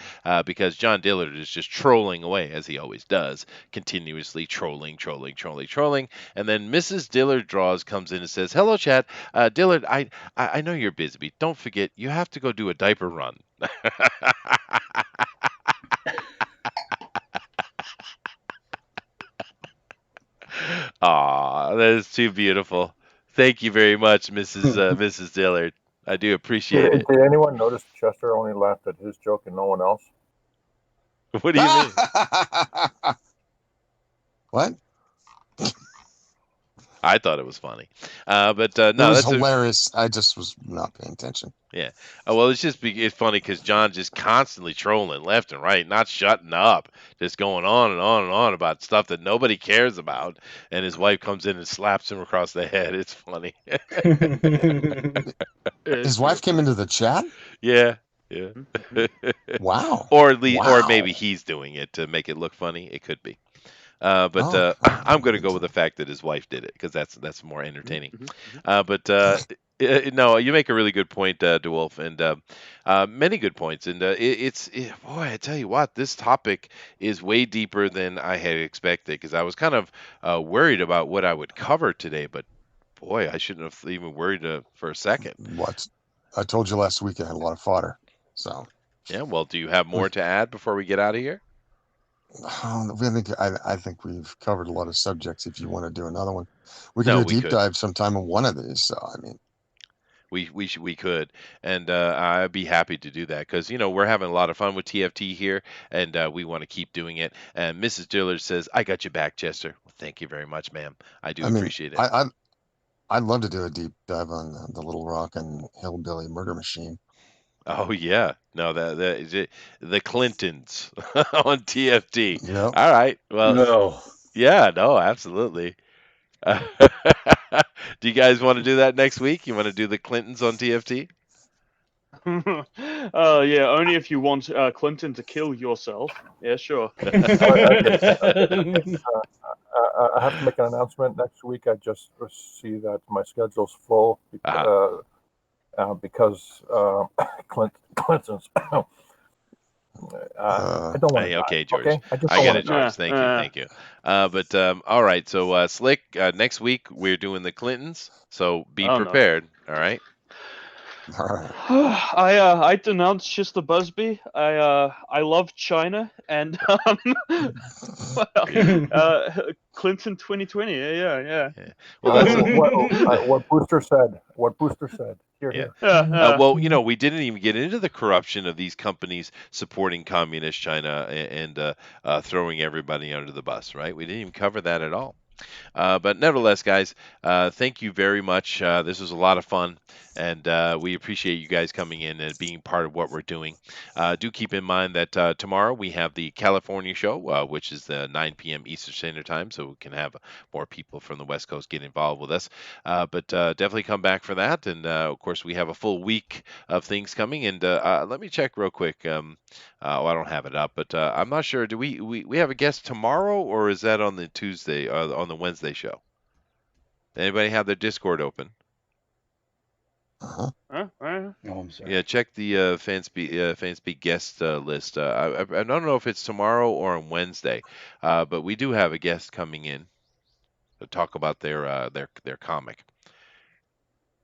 because John Dillard is just trolling away, as he always does, continuously trolling, trolling, trolling, trolling. And then Mrs. Dillard Draws comes in and says, "Hello, chat. Dillard, I know you're busy, but don't forget, you have to go do a diaper run." Aw, that is too beautiful. Thank you very much, Mrs. Dillard. I do appreciate Did, it. did anyone notice Chester only laughed at his joke and no one else? What do you mean? What? I thought it was funny, but It no, was that's a hilarious. I just was not paying attention. yeah. Well, it's funny because John just constantly trolling left and right, not shutting up, just going on and on and on about stuff that nobody cares about, and his wife comes in and slaps him across the head. It's funny. His wife came into the chat. Yeah, yeah. Wow. Or Wow. maybe he's doing it to make it look funny. It could be. But Oh, I'm going to go with the fact that his wife did it, because that's more entertaining. But no, you make a really good point, DeWolf, and many good points. And boy, I tell you what, this topic is way deeper than I had expected, because I was kind of worried about what I would cover today. But boy, I shouldn't have even worried for a second. what? I told you last week I had a lot of fodder. So. Yeah. Well, do you have more to add before we get out of here? I think we've covered a lot of subjects. If you want to do another one, we can No, do a we deep could. dive sometime on one of these. So I mean, We could, and I'd be happy to do that, because we're having a lot of fun with TFT here, and we want to keep doing it. And Mrs. Dillard says, "I got your back, Chester." Well, thank you very much, ma'am. I do I mean, appreciate it. I'd love to do a deep dive on the Little Rock and Hillbilly Murder Machine. Oh yeah, no, that is it. The Clintons on TFT. Yep. All right, well, No. yeah, no, absolutely. Do you guys want to do that next week? You want to do the Clintons on TFT? Yeah, only if you want Clinton to kill yourself. Yeah, sure. I have to make an announcement next week. I just see that my schedule's full because Clinton's. I don't want to. Okay, George. Okay, I just I don't get want it, to. George. Thank you. But all right. So Slick, next week we're doing the Clintons. So be Oh, no. prepared. All right. All right. I denounce Chester Busby. I love China and Clinton 2020. Yeah. Yeah. Well, that's a, What Booster said. What Booster said. Here, yeah. here. Well, we didn't even get into the corruption of these companies supporting communist China and throwing everybody under the bus, right? We didn't even cover that at all. But nevertheless, guys, thank you very much. This was a lot of fun, and we appreciate you guys coming in and being part of what we're doing. Do keep in mind that tomorrow we have the California show, which is the 9 p.m. Eastern Standard Time, so we can have more people from the West Coast get involved with us. But definitely come back for that, and of course we have a full week of things coming. And let me check real quick. Well, I don't have it up, but I'm not sure. Do we have a guest tomorrow, or is that on the Tuesday or on the Wednesday show? Anybody have their Discord open? Uh-huh. Oh, I'm sorry. Yeah, check the Fanspeak guest list. I don't know if it's tomorrow or on Wednesday, but we do have a guest coming in to talk about their comic.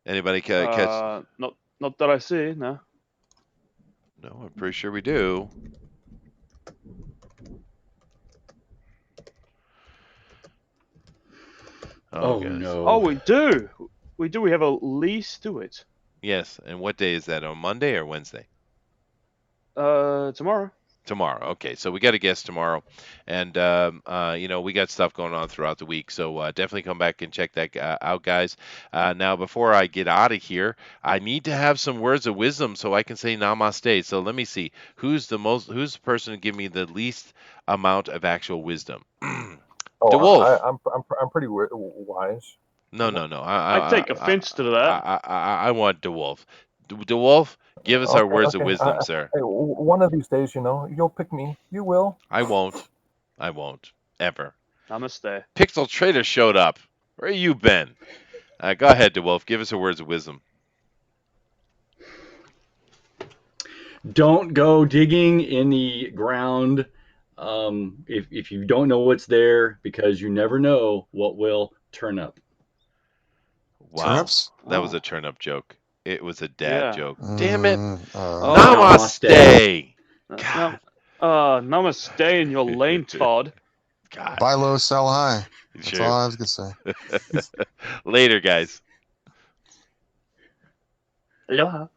Anybody catch? Not that I see. No. No, I'm pretty sure we do. Oh, Oh guys. Oh, no. we do. We do. We have a Lee Stewart. Yes, and what day is that? On Monday or Wednesday? Tomorrow. Tomorrow. Okay, so we got a guest tomorrow, and we got stuff going on throughout the week. So definitely come back and check that out, guys. Now, before I get out of here, I need to have some words of wisdom so I can say namaste. So let me see who's the person to give me the least amount of actual wisdom. Oh, DeWolf. I'm pretty wise. No. I take offense to that. I want DeWolf. DeWolf, give us our Okay, words of okay. wisdom, sir. Hey, one of these days, you'll pick me. You will. I won't. I won't ever. Namaste. Pixel Trader showed up. Where you been? Go ahead, DeWolf. Give us a words of wisdom. Don't go digging in the ground if you don't know what's there, because you never know what will turn up. Wow. Turnips? That was Oh. a turn-up joke. It was a dad Yeah. joke. Damn it. Oh. Namaste. God. Namaste in your lane, Todd. God. Buy low, sell high. That's Sure. all I was gonna say. Later, guys. Aloha.